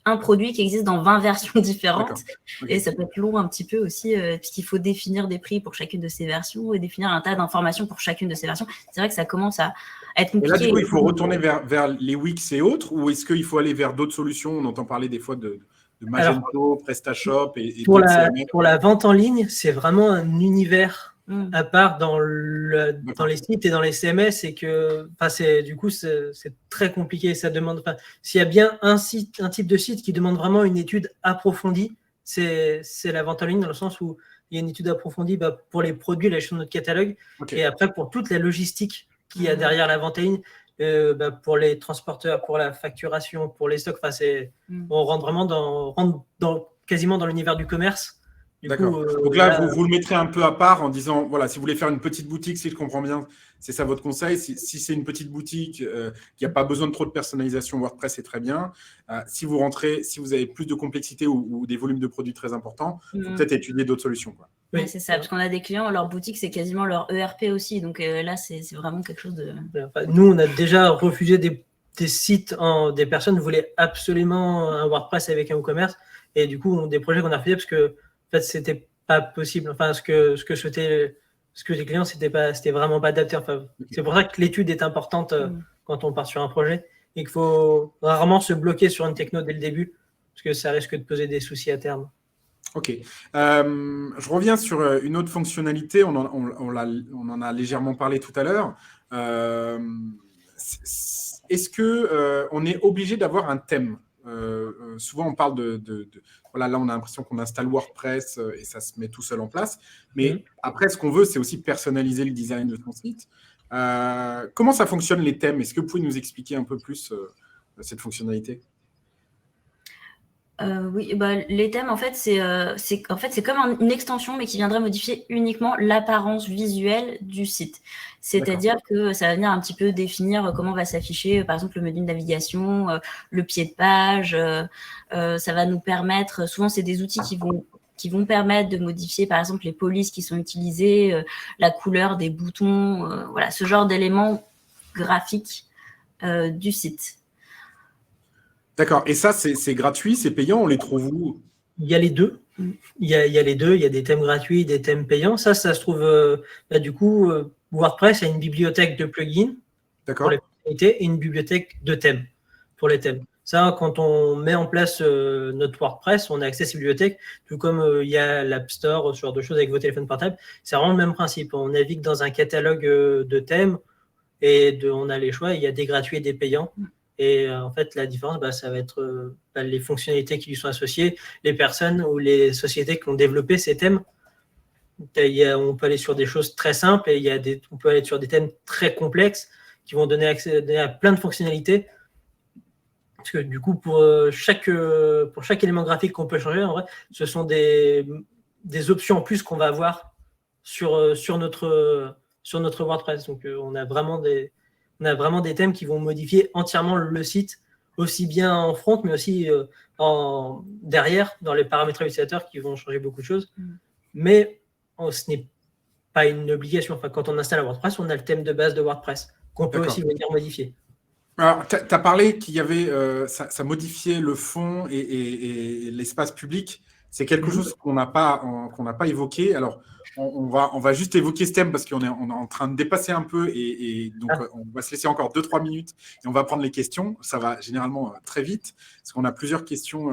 un produit qui existe dans 20 versions différentes. Et ça peut être long un petit peu aussi, puisqu'il faut définir des prix pour chacune de ces versions et définir un tas d'informations pour chacune de ces versions. C'est vrai que ça commence à être compliqué. Et là, du coup, il faut retourner vers les Wix et autres, ou est-ce qu'il faut aller vers d'autres solutions? On entend parler des fois de Magento, PrestaShop et pour la vente en ligne, c'est vraiment un univers à part dans les sites et dans les CMS, et que du coup c'est très compliqué. Ça demande, s'il y a bien un type de site qui demande vraiment une étude approfondie, c'est la vente en ligne, dans le sens où il y a une étude approfondie pour les produits, la gestion de notre catalogue, et après pour toute la logistique qu'il y a derrière la vente en ligne, pour les transporteurs, pour la facturation, pour les stocks. On rentre vraiment quasiment dans l'univers du commerce. D'accord. Donc là, vous le mettrez un peu à part en disant, voilà, si vous voulez faire une petite boutique, si je comprends bien, c'est ça votre conseil. Si c'est une petite boutique qui n'a pas besoin de trop de personnalisation, WordPress, c'est très bien. Si vous avez plus de complexité ou des volumes de produits très importants, il faut peut-être étudier d'autres solutions. Oui, c'est ça, parce qu'on a des clients, leur boutique, c'est quasiment leur ERP aussi. Donc là, c'est vraiment quelque chose de... Nous, on a déjà refusé des sites, des personnes voulaient absolument un WordPress avec un WooCommerce. Et du coup, des projets qu'on a refusés parce que en fait, c'était pas possible. Ce que les clients, c'était vraiment pas adapté. C'est pour ça que l'étude est importante quand on part sur un projet, et qu'il faut rarement se bloquer sur une techno dès le début, parce que ça risque de poser des soucis à terme. Ok. Je reviens sur une autre fonctionnalité. On en a légèrement parlé tout à l'heure. Est-ce que on est obligé d'avoir un thème? Souvent, on parle voilà, là, on a l'impression qu'on installe WordPress et ça se met tout seul en place. Mais après, ce qu'on veut, c'est aussi personnaliser le design de son site. Comment ça fonctionne les thèmes? Est-ce que vous pouvez nous expliquer un peu plus cette fonctionnalité? Oui, bah, les thèmes, en fait, c'est comme une extension, mais qui viendrait modifier uniquement l'apparence visuelle du site. C'est-à-dire que ça va venir un petit peu définir comment va s'afficher, par exemple, le menu de navigation, le pied de page. Ça va nous permettre, souvent, c'est des outils qui vont permettre de modifier, par exemple, les polices qui sont utilisées, la couleur des boutons, voilà, ce genre d'éléments graphiques du site. D'accord. Et ça, c'est gratuit, c'est payant, on les trouve où? Il y a les deux. Il y a les deux. Il y a des thèmes gratuits, des thèmes payants. Ça se trouve, du coup, WordPress a une bibliothèque de plugins pour les fonctionnalités et une bibliothèque de thèmes pour les thèmes. Ça, quand on met en place notre WordPress, on a accès à ces bibliothèques, tout comme il y a l'App Store, ce genre de choses avec vos téléphones portables. C'est vraiment le même principe. On navigue dans un catalogue de thèmes et on a les choix. Il y a des gratuits et des payants. Et en fait, la différence, ça va être les fonctionnalités qui lui sont associées, les personnes ou les sociétés qui ont développé ces thèmes. On peut aller sur des choses très simples et on peut aller sur des thèmes très complexes qui vont donner accès à plein de fonctionnalités. Parce que du coup, pour chaque élément graphique qu'on peut changer, en vrai, ce sont des options en plus qu'on va avoir sur notre WordPress. Donc, on a vraiment des thèmes qui vont modifier entièrement le site, aussi bien en front, mais aussi derrière, dans les paramètres utilisateurs qui vont changer beaucoup de choses. Mais ce n'est pas une obligation. Enfin, quand on installe un WordPress, on a le thème de base de WordPress qu'on peut aussi venir modifier. Alors, tu as parlé qu'il y avait, ça modifiait le fond et l'espace public. C'est quelque chose qu'on n'a pas évoqué. Alors, on va juste évoquer ce thème parce qu'on est en train de dépasser un peu et donc on va se laisser encore 2-3 minutes et on va prendre les questions. Ça va généralement très vite parce qu'on a plusieurs questions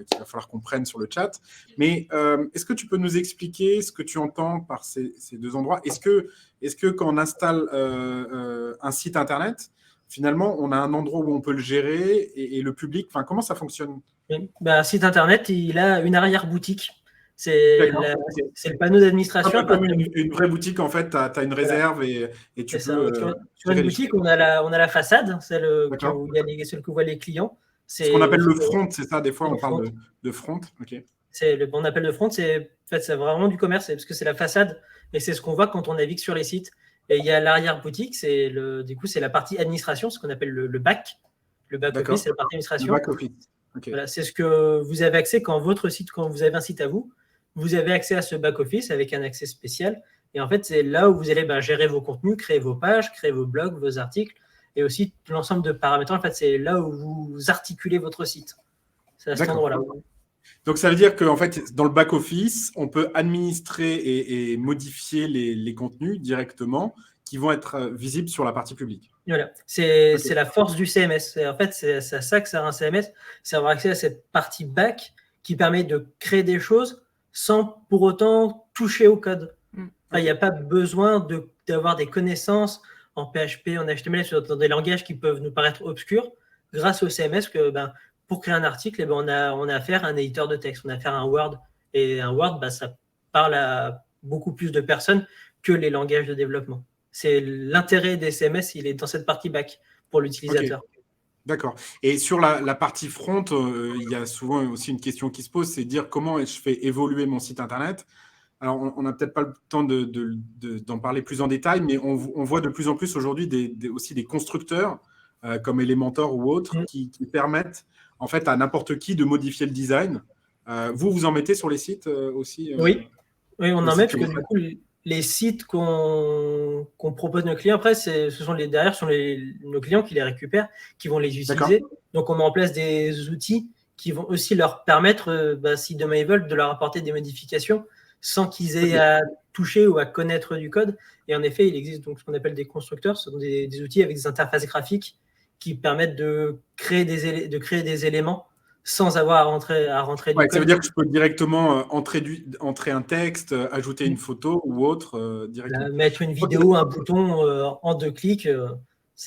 qu'il va falloir qu'on prenne sur le chat. Mais est-ce que tu peux nous expliquer ce que tu entends par ces deux endroits? Est-ce que quand on installe un site internet, finalement, on a un endroit où on peut le gérer et le public, comment ça fonctionne? Un site internet, il a une arrière-boutique. C'est le panneau d'administration. Comme une vraie boutique, en fait, tu as une réserve et tu peux… Sur une boutique, on a la façade, celle où que voient les clients. C'est ce qu'on appelle le front, c'est ça? Des fois, on parle de front. Okay. On appelle le front, c'est vraiment du commerce, parce que c'est la façade et c'est ce qu'on voit quand on navigue sur les sites. Et il y a l'arrière-boutique, du coup, c'est la partie administration, ce qu'on appelle le back. Le back-office, c'est la partie administration. Le back-office. Okay. Voilà, c'est ce que vous avez accès quand vous avez un site à vous. Vous avez accès à ce back-office avec un accès spécial. Et en fait, c'est là où vous allez gérer vos contenus, créer vos pages, créer vos blogs, vos articles, et aussi l'ensemble de paramètres. En fait, c'est là où vous articulez votre site. C'est à cet endroit-là. Donc, ça veut dire qu'en fait, dans le back-office, on peut administrer et modifier les contenus directement qui vont être visibles sur la partie publique. Voilà, c'est la force du CMS. En fait, c'est ça que sert un CMS, c'est avoir accès à cette partie back qui permet de créer des choses sans pour autant toucher au code. Il n'y a pas besoin d'avoir des connaissances en PHP, en HTML, dans des langages qui peuvent nous paraître obscurs. Grâce au CMS, pour créer un article, on a affaire à un éditeur de texte, on a affaire à un Word. Et un Word, ça parle à beaucoup plus de personnes que les langages de développement. C'est l'intérêt des CMS, il est dans cette partie back pour l'utilisateur. Okay. D'accord. Et sur la partie front, il y a souvent aussi une question qui se pose, c'est de dire comment je fais évoluer mon site internet. Alors, on n'a peut-être pas le temps d'en parler plus en détail, mais on voit de plus en plus aujourd'hui aussi des constructeurs comme Elementor ou autres qui permettent en fait à n'importe qui de modifier le design. Vous en mettez sur les sites aussi Oui, on en met parce que du coup, les sites qu'on propose à nos clients, après, ce sont nos clients qui les récupèrent, qui vont les utiliser. Donc, on met en place des outils qui vont aussi leur permettre, si demain ils veulent, de leur apporter des modifications sans qu'ils aient à toucher ou à connaître du code. Et en effet, il existe donc ce qu'on appelle des constructeurs. Ce sont des outils avec des interfaces graphiques qui permettent de créer des éléments sans avoir à rentrer du Ouais, code. ça veut dire que je peux directement entrer un texte, ajouter une photo ou autre directement. Mettre une vidéo, un bouton en 2 clics.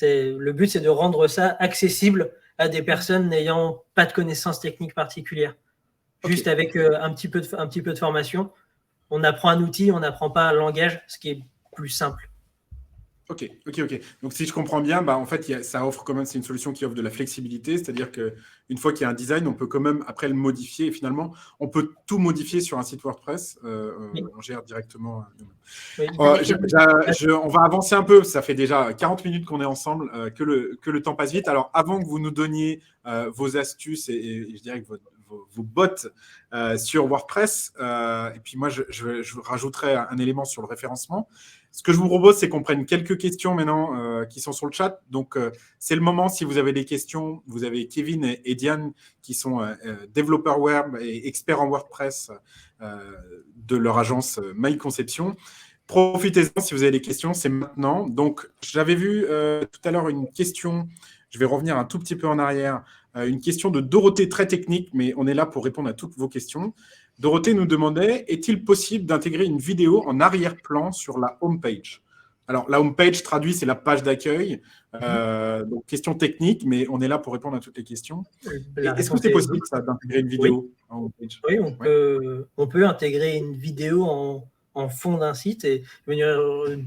Le but, c'est de rendre ça accessible à des personnes n'ayant pas de connaissances techniques particulières. Juste avec un petit peu de formation. On apprend un outil, on n'apprend pas un langage, ce qui est plus simple. Ok. Donc, si je comprends bien, en fait, ça offre quand même, c'est une solution qui offre de la flexibilité, c'est-à-dire qu'une fois qu'il y a un design, on peut quand même après le modifier. Et finalement, on peut tout modifier sur un site WordPress. Oui. On gère directement. Oui. On va avancer un peu. Ça fait déjà 40 minutes qu'on est ensemble, que le temps passe vite. Alors, avant que vous nous donniez vos astuces et je dirais que vos bots sur WordPress, et puis moi, je rajouterai un élément sur le référencement. Ce que je vous propose, c'est qu'on prenne quelques questions maintenant qui sont sur le chat. Donc, c'est le moment. Si vous avez des questions, vous avez Kevin et Diane qui sont développeurs web et experts en WordPress de leur agence My Conception. Profitez-en si vous avez des questions, c'est maintenant. Donc, j'avais vu tout à l'heure une question. Je vais revenir un tout petit peu en arrière. Une question de Dorothée, très technique, mais on est là pour répondre à toutes vos questions. Dorothée nous demandait, est-il possible d'intégrer une vidéo en arrière-plan sur la homepage? Alors, la homepage, traduit, c'est la page d'accueil. Donc, question technique, mais on est là pour répondre à toutes les questions. Est-ce que c'est possible, ça, d'intégrer une vidéo en homepage? Oui, on peut intégrer une vidéo en fond d'un site et venir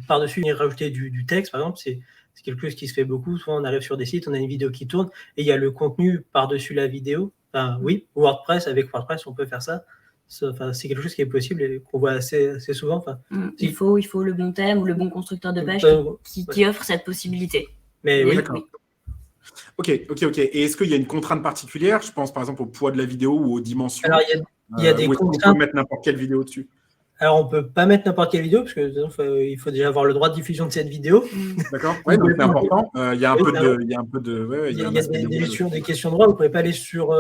par-dessus venir rajouter du texte, par exemple. C'est quelque chose qui se fait beaucoup. Souvent, on arrive sur des sites, on a une vidéo qui tourne et il y a le contenu par-dessus la vidéo. Enfin, oui, WordPress, avec WordPress, on peut faire ça. C'est quelque chose qui est possible et qu'on voit assez souvent. Il faut le bon thème ou le bon constructeur de page qui offre cette possibilité. Mais oui. D'accord. Ok. Et est-ce qu'il y a une contrainte particulière? Je pense par exemple au poids de la vidéo ou aux dimensions. Alors, il y a des contraintes. On peut mettre n'importe quelle vidéo dessus. Alors, on ne peut pas mettre n'importe quelle vidéo parce qu'il faut déjà avoir le droit de diffusion de cette vidéo. D'accord. Oui, donc c'est important. Il y a un peu de. Il y a des questions de droit. Vous ne pouvez pas aller sur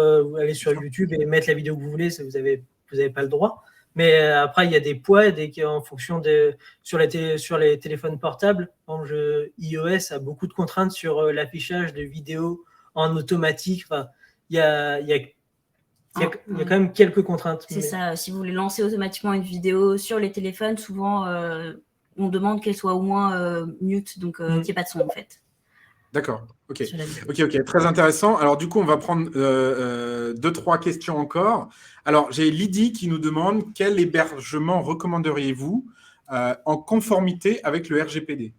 YouTube et mettre la vidéo que vous voulez. Vous n'avez pas le droit. Mais après, il y a des poids en fonction sur les téléphones portables. iOS a beaucoup de contraintes sur l'affichage de vidéos en automatique. Il y a quand même quelques contraintes. C'est ça. Si vous voulez lancer automatiquement une vidéo sur les téléphones, souvent, on demande qu'elle soit au moins mute, donc qu'il n'y ait pas de son, en fait. D'accord. Ok. Très intéressant. Alors, du coup, on va prendre 2-3 questions encore. Alors, j'ai Lydie qui nous demande quel hébergement recommanderiez-vous en conformité avec le RGPD?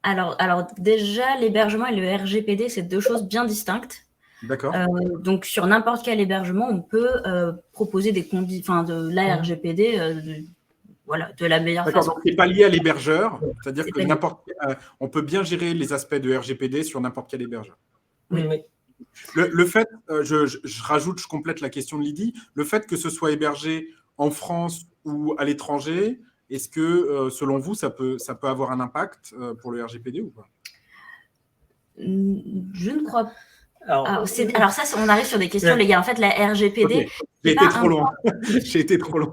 Alors déjà, l'hébergement et le RGPD, c'est deux choses bien distinctes. D'accord. Donc, sur n'importe quel hébergement, on peut proposer des conditions, de la RGPD, de la meilleure façon. D'accord, donc c'est pas lié à l'hébergeur, c'est-à-dire que on peut bien gérer les aspects de RGPD sur n'importe quel hébergeur. Oui. Le fait, je complète la question de Lydie, le fait que ce soit hébergé en France ou à l'étranger, est-ce que, selon vous, ça peut avoir un impact pour le RGPD ou pas? Je ne crois pas. Alors ça, on arrive sur des questions, les gars. En fait, la RGPD… Okay. J'ai été trop long.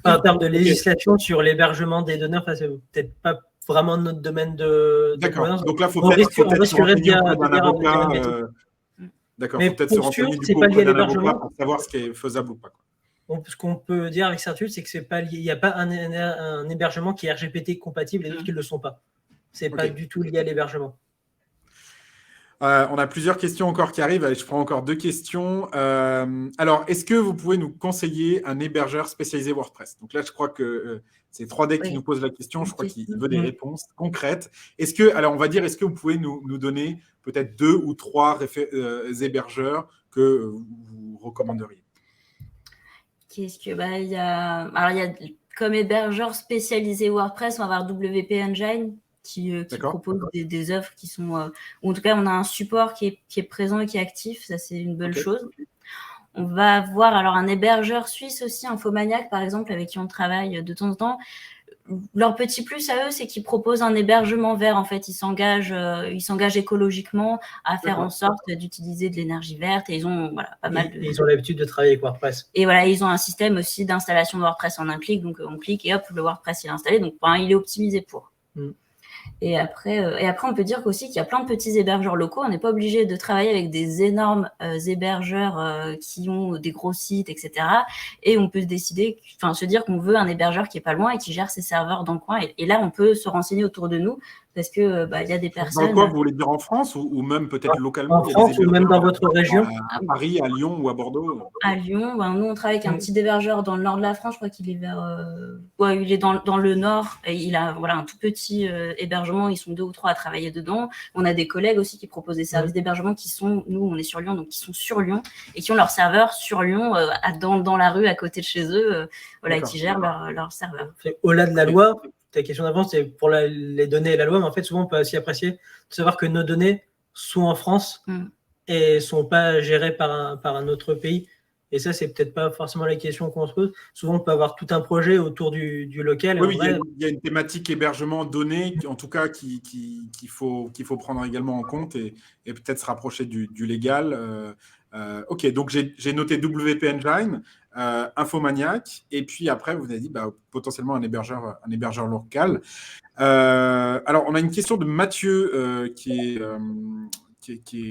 En termes de législation sur l'hébergement des données, c'est peut-être pas vraiment notre domaine de… D'accord. Donc là, il faut peut-être se renseigner auprès d'un avocat. D'accord, il faut peut-être se renseigner du coup auprès d'un avocat pour savoir ce qui est faisable ou pas. Ce qu'on peut dire avec certitude, c'est qu'il n'y a pas un hébergement qui est RGPD compatible et d'autres qui ne le sont pas. C'est pas du tout lié à l'hébergement. On a plusieurs questions encore qui arrivent. Allez, je prends encore 2 questions. Alors, est-ce que vous pouvez nous conseiller un hébergeur spécialisé WordPress? Donc là, je crois que c'est 3D qui nous pose la question. Je crois qu'il veut des réponses concrètes. Est-ce que vous pouvez nous donner peut-être 2 ou 3 hébergeurs que vous recommanderiez? Il y a comme hébergeur spécialisé WordPress, on va avoir WP Engine qui propose des offres qui sont… ou en tout cas, on a un support qui est présent et qui est actif. Ça, c'est une bonne chose. On va avoir un hébergeur suisse aussi, Infomaniac, par exemple, avec qui on travaille de temps en temps. Leur petit plus à eux, c'est qu'ils proposent un hébergement vert. En fait, ils s'engagent écologiquement à faire en sorte d'utiliser de l'énergie verte. Et ils ont pas mal de… Ils ont l'habitude de travailler avec WordPress. Et ils ont un système aussi d'installation de WordPress en un clic. Donc, on clique et hop, le WordPress il est installé. Donc, il est optimisé pour. Et après, on peut dire aussi qu'il y a plein de petits hébergeurs locaux. On n'est pas obligé de travailler avec des énormes hébergeurs qui ont des gros sites, etc. Et on peut se dire qu'on veut un hébergeur qui est pas loin et qui gère ses serveurs dans le coin. Et là, on peut se renseigner autour de nous parce que il y a des personnes. Dans quoi, vous voulez dire en France ou même peut-être localement? En France ou même dans votre région? À Paris, à Lyon ou à Bordeaux? À Lyon, nous on travaille avec un petit hébergeur dans le nord de la France. Je crois qu'il est il est dans le nord et il a un tout petit hébergement. Ils sont 2 ou 3 à travailler dedans. On a des collègues aussi qui proposent des services d'hébergement nous on est sur Lyon, donc qui sont sur Lyon et qui ont leur serveur sur Lyon dans la rue à côté de chez eux, et qui gèrent leur serveur. Au-delà de la loi, ta question d'avant, c'est pour les données et la loi, mais en fait, souvent, on peut aussi apprécier de savoir que nos données sont en France et ne sont pas gérées par un autre pays. Et ça, c'est peut-être pas forcément la question qu'on se pose. Souvent, on peut avoir tout un projet autour du local. Oui, il y a une thématique hébergement donné, en tout cas, qu'il faut prendre également en compte et peut-être se rapprocher du légal. OK, donc j'ai noté WP Engine, Infomaniac, et puis après, vous avez dit potentiellement un hébergeur local. Alors, on a une question de Mathieu qui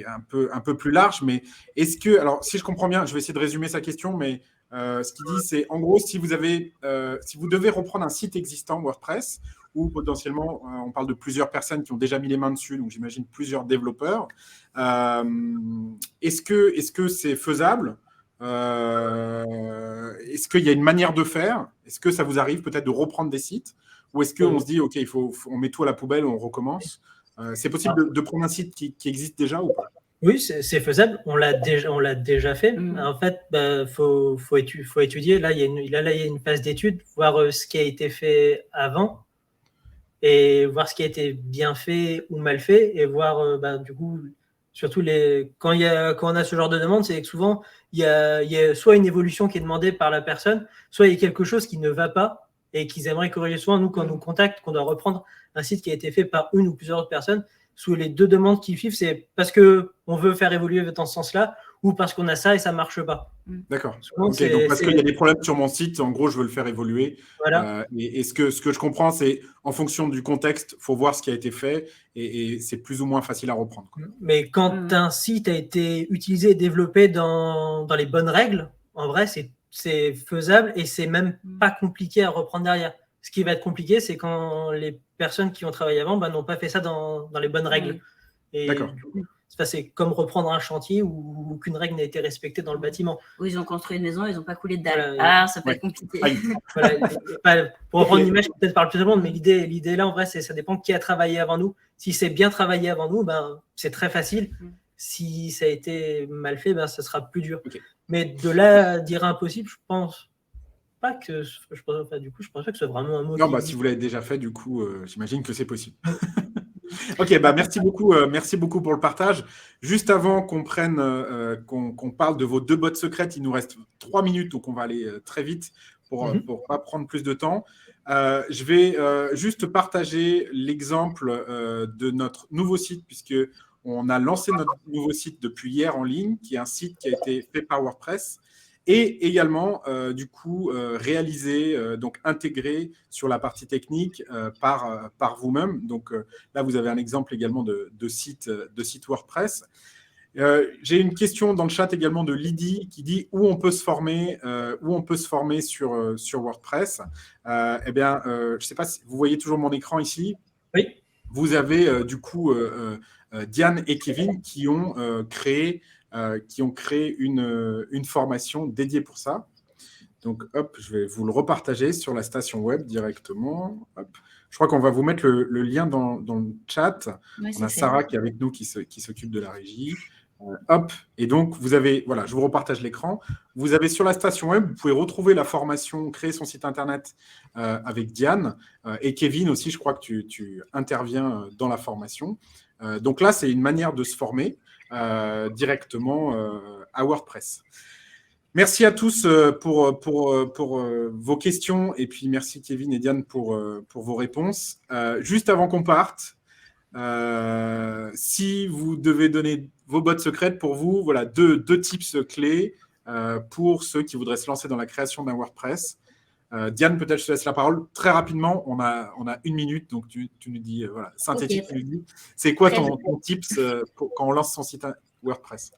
est un peu plus large, mais est-ce que, alors si je comprends bien, je vais essayer de résumer sa question, mais ce qu'il dit, c'est en gros, si vous devez reprendre un site existant WordPress, ou potentiellement, on parle de plusieurs personnes qui ont déjà mis les mains dessus, donc j'imagine plusieurs développeurs, est-ce que c'est faisable? Est-ce qu'il y a une manière de faire? Est-ce que ça vous arrive peut-être de reprendre des sites? Ou est-ce qu'on se dit, OK, on met tout à la poubelle, on recommence? C'est possible de prendre un site qui existe déjà ou pas? Oui, c'est faisable. On l'a déjà fait. En fait, faut étudier. Là, il y a une phase d'étude, voir ce qui a été fait avant et voir ce qui a été bien fait ou mal fait et voir du coup surtout quand on a ce genre de demande, c'est que souvent il y a soit une évolution qui est demandée par la personne, soit il y a quelque chose qui ne va pas et qu'ils aimeraient corriger. Souvent, nous, quand on nous contacte, qu'on doit reprendre un site qui a été fait par une ou plusieurs autres personnes, sous les 2 demandes qui suivent, c'est parce qu'on veut faire évoluer dans ce sens-là ou parce qu'on a ça et ça ne marche pas. D'accord. Okay, donc parce qu'il y a des problèmes sur mon site, en gros, je veux le faire évoluer. Voilà. Et ce que je comprends, c'est en fonction du contexte, il faut voir ce qui a été fait et c'est plus ou moins facile à reprendre. Mais quand un site a été utilisé et développé dans les bonnes règles, en vrai, c'est faisable et c'est même pas compliqué à reprendre derrière. Ce qui va être compliqué, c'est quand les personnes qui ont travaillé avant n'ont pas fait ça dans les bonnes règles. Et d'accord. C'est comme reprendre un chantier où aucune règle n'a été respectée dans le bâtiment. Où ils ont construit une maison, ils n'ont pas coulé de dalle. Ça peut être compliqué. Pour reprendre une image, peut-être parle plus de monde, mais l'idée là, en vrai, ça dépend de qui a travaillé avant nous. Si c'est bien travaillé avant nous, c'est très facile. Si ça a été mal fait, ça sera plus dur. Okay. Mais de là à dire impossible, je pense pas que je pense pas que c'est vraiment un mot. Non, si vous l'avez déjà fait, du coup, j'imagine que c'est possible. Ok, merci beaucoup pour le partage. Juste avant qu'on parle de vos 2 bots secrètes, il nous reste 3 minutes, donc on va aller très vite pour pas prendre plus de temps. Je vais juste partager l'exemple de notre nouveau site, puisque on a lancé notre nouveau site depuis hier en ligne, qui est un site qui a été fait par WordPress. Et également, réalisé, donc intégré sur la partie technique par vous-même. Donc là, vous avez un exemple également de site WordPress. J'ai une question dans le chat également de Lydie qui dit où on peut se former, sur WordPress. Je ne sais pas si vous voyez toujours mon écran ici. Oui. Vous avez Diane et Kevin qui ont créé une formation dédiée pour ça. Donc, hop, je vais vous le repartager sur la station web directement. Hop. Je crois qu'on va vous mettre le lien dans le chat. Oui, on a Sarah qui est avec nous, qui s'occupe de la régie. Hop, et donc, vous avez, voilà, je vous repartage l'écran. Vous avez sur la station web, vous pouvez retrouver la formation, créer son site internet avec Diane. Et Kevin aussi, je crois que tu interviens dans la formation. Donc là, c'est une manière de se former directement à WordPress. Merci à tous pour vos questions et puis merci Kevin et Diane pour vos réponses. Juste avant qu'on parte, si vous devez donner vos bots secrètes pour vous, voilà deux tips clés pour ceux qui voudraient se lancer dans la création d'un WordPress. Diane, peut-être je te laisse la parole. Très rapidement, on a 1 minute, donc tu nous dis, voilà, synthétique, Ok. tu nous dis. C'est quoi Très ton tips quand on lance son site WordPress?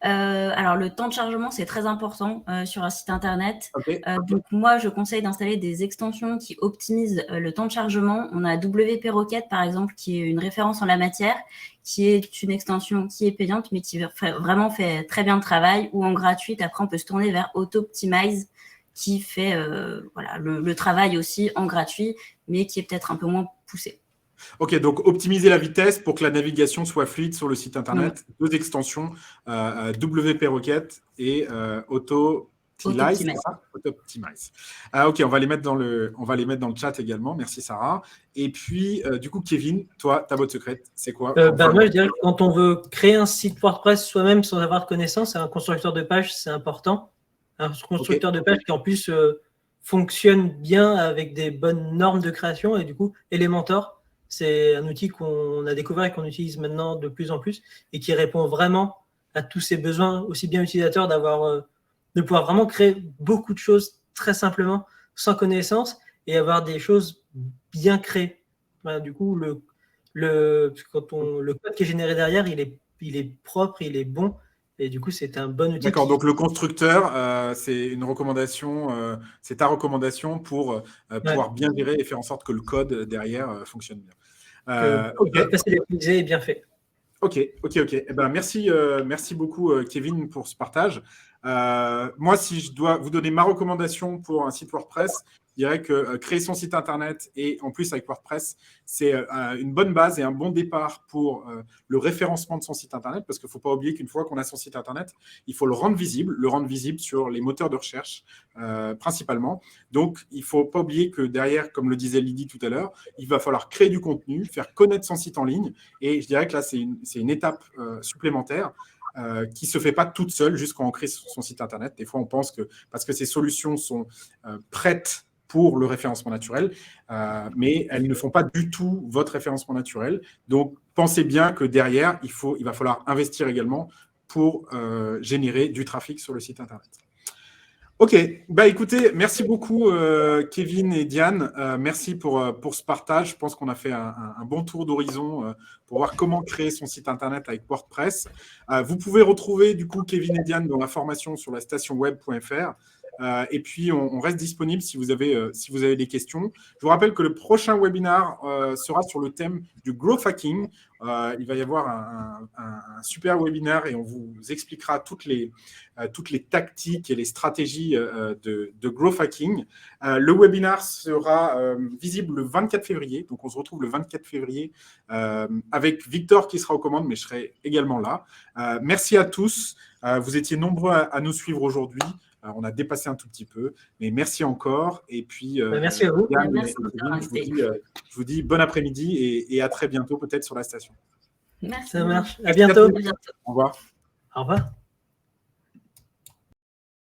Alors, le temps de chargement, c'est très important sur un site internet. Ok. Donc, moi, je conseille d'installer des extensions qui optimisent le temps de chargement. On a WP Rocket, par exemple, qui est une référence en la matière, qui est une extension qui est payante, mais qui vraiment fait très bien le travail, ou en gratuite. Après, on peut se tourner vers Auto-Optimize, qui fait voilà, le travail aussi en gratuit, mais qui est peut-être un peu moins poussé. Ok, donc optimiser la vitesse pour que la navigation soit fluide sur le site internet. 2 extensions, WP Rocket et Auto-Optimize. Auto-Optimize. Ok, on va les mettre dans le chat également. Merci Sarah. Et puis, du coup, Kevin, toi, ta botte secrète, c'est quoi? Moi, je dirais que quand on veut créer un site WordPress soi-même sans avoir de connaissances, un constructeur de page, c'est important. Un constructeur de page qui, en plus, fonctionne bien avec des bonnes normes de création. Et du coup, Elementor, c'est un outil qu'on a découvert et qu'on utilise maintenant de plus en plus et qui répond vraiment à tous ces besoins, aussi bien utilisateurs, de pouvoir vraiment créer beaucoup de choses très simplement, sans connaissance, et avoir des choses bien créées. Voilà, du coup, le code qui est généré derrière, il est propre, il est bon, et du coup, c'est un bon outil. D'accord, donc le constructeur, c'est une recommandation, c'est ta recommandation pour pouvoir bien gérer et faire en sorte que le code derrière fonctionne bien. Ok. Facile à utiliser et bien fait. Ok. Eh ben, merci beaucoup, Kevin, pour ce partage. Moi, si je dois vous donner ma recommandation pour un site WordPress, je dirais que créer son site internet et en plus avec WordPress, c'est une bonne base et un bon départ pour le référencement de son site internet, parce qu'il ne faut pas oublier qu'une fois qu'on a son site internet, il faut le rendre visible sur les moteurs de recherche principalement. Donc, il ne faut pas oublier que derrière, comme le disait Lydie tout à l'heure, il va falloir créer du contenu, faire connaître son site en ligne, et je dirais que là, c'est une étape supplémentaire qui ne se fait pas toute seule juste quand on crée son site internet. Des fois, on pense que parce que ces solutions sont prêtes pour le référencement naturel, mais elles ne font pas du tout votre référencement naturel. Donc, pensez bien que derrière, il va falloir investir également pour générer du trafic sur le site internet. Ok, bah écoutez, merci beaucoup Kevin et Diane, merci pour ce partage. Je pense qu'on a fait un bon tour d'horizon pour voir comment créer son site internet avec WordPress. Vous pouvez retrouver du coup Kevin et Diane dans la formation sur la stationweb.fr. Et puis, on reste disponible si vous avez des questions. Je vous rappelle que le prochain webinaire sera sur le thème du growth hacking. Il va y avoir un super webinaire et on vous expliquera toutes les tactiques et les stratégies de growth hacking. Le webinaire sera visible le 24 février. Donc, on se retrouve le 24 février avec Victor qui sera aux commandes, mais je serai également là. Merci à tous. Vous étiez nombreux à nous suivre aujourd'hui. On a dépassé un tout petit peu, mais merci encore. Et puis, merci à vous. Diane, je vous dis bon après-midi et à très bientôt, peut-être sur la station. Merci. Ça marche. À bientôt. Au revoir. Au revoir.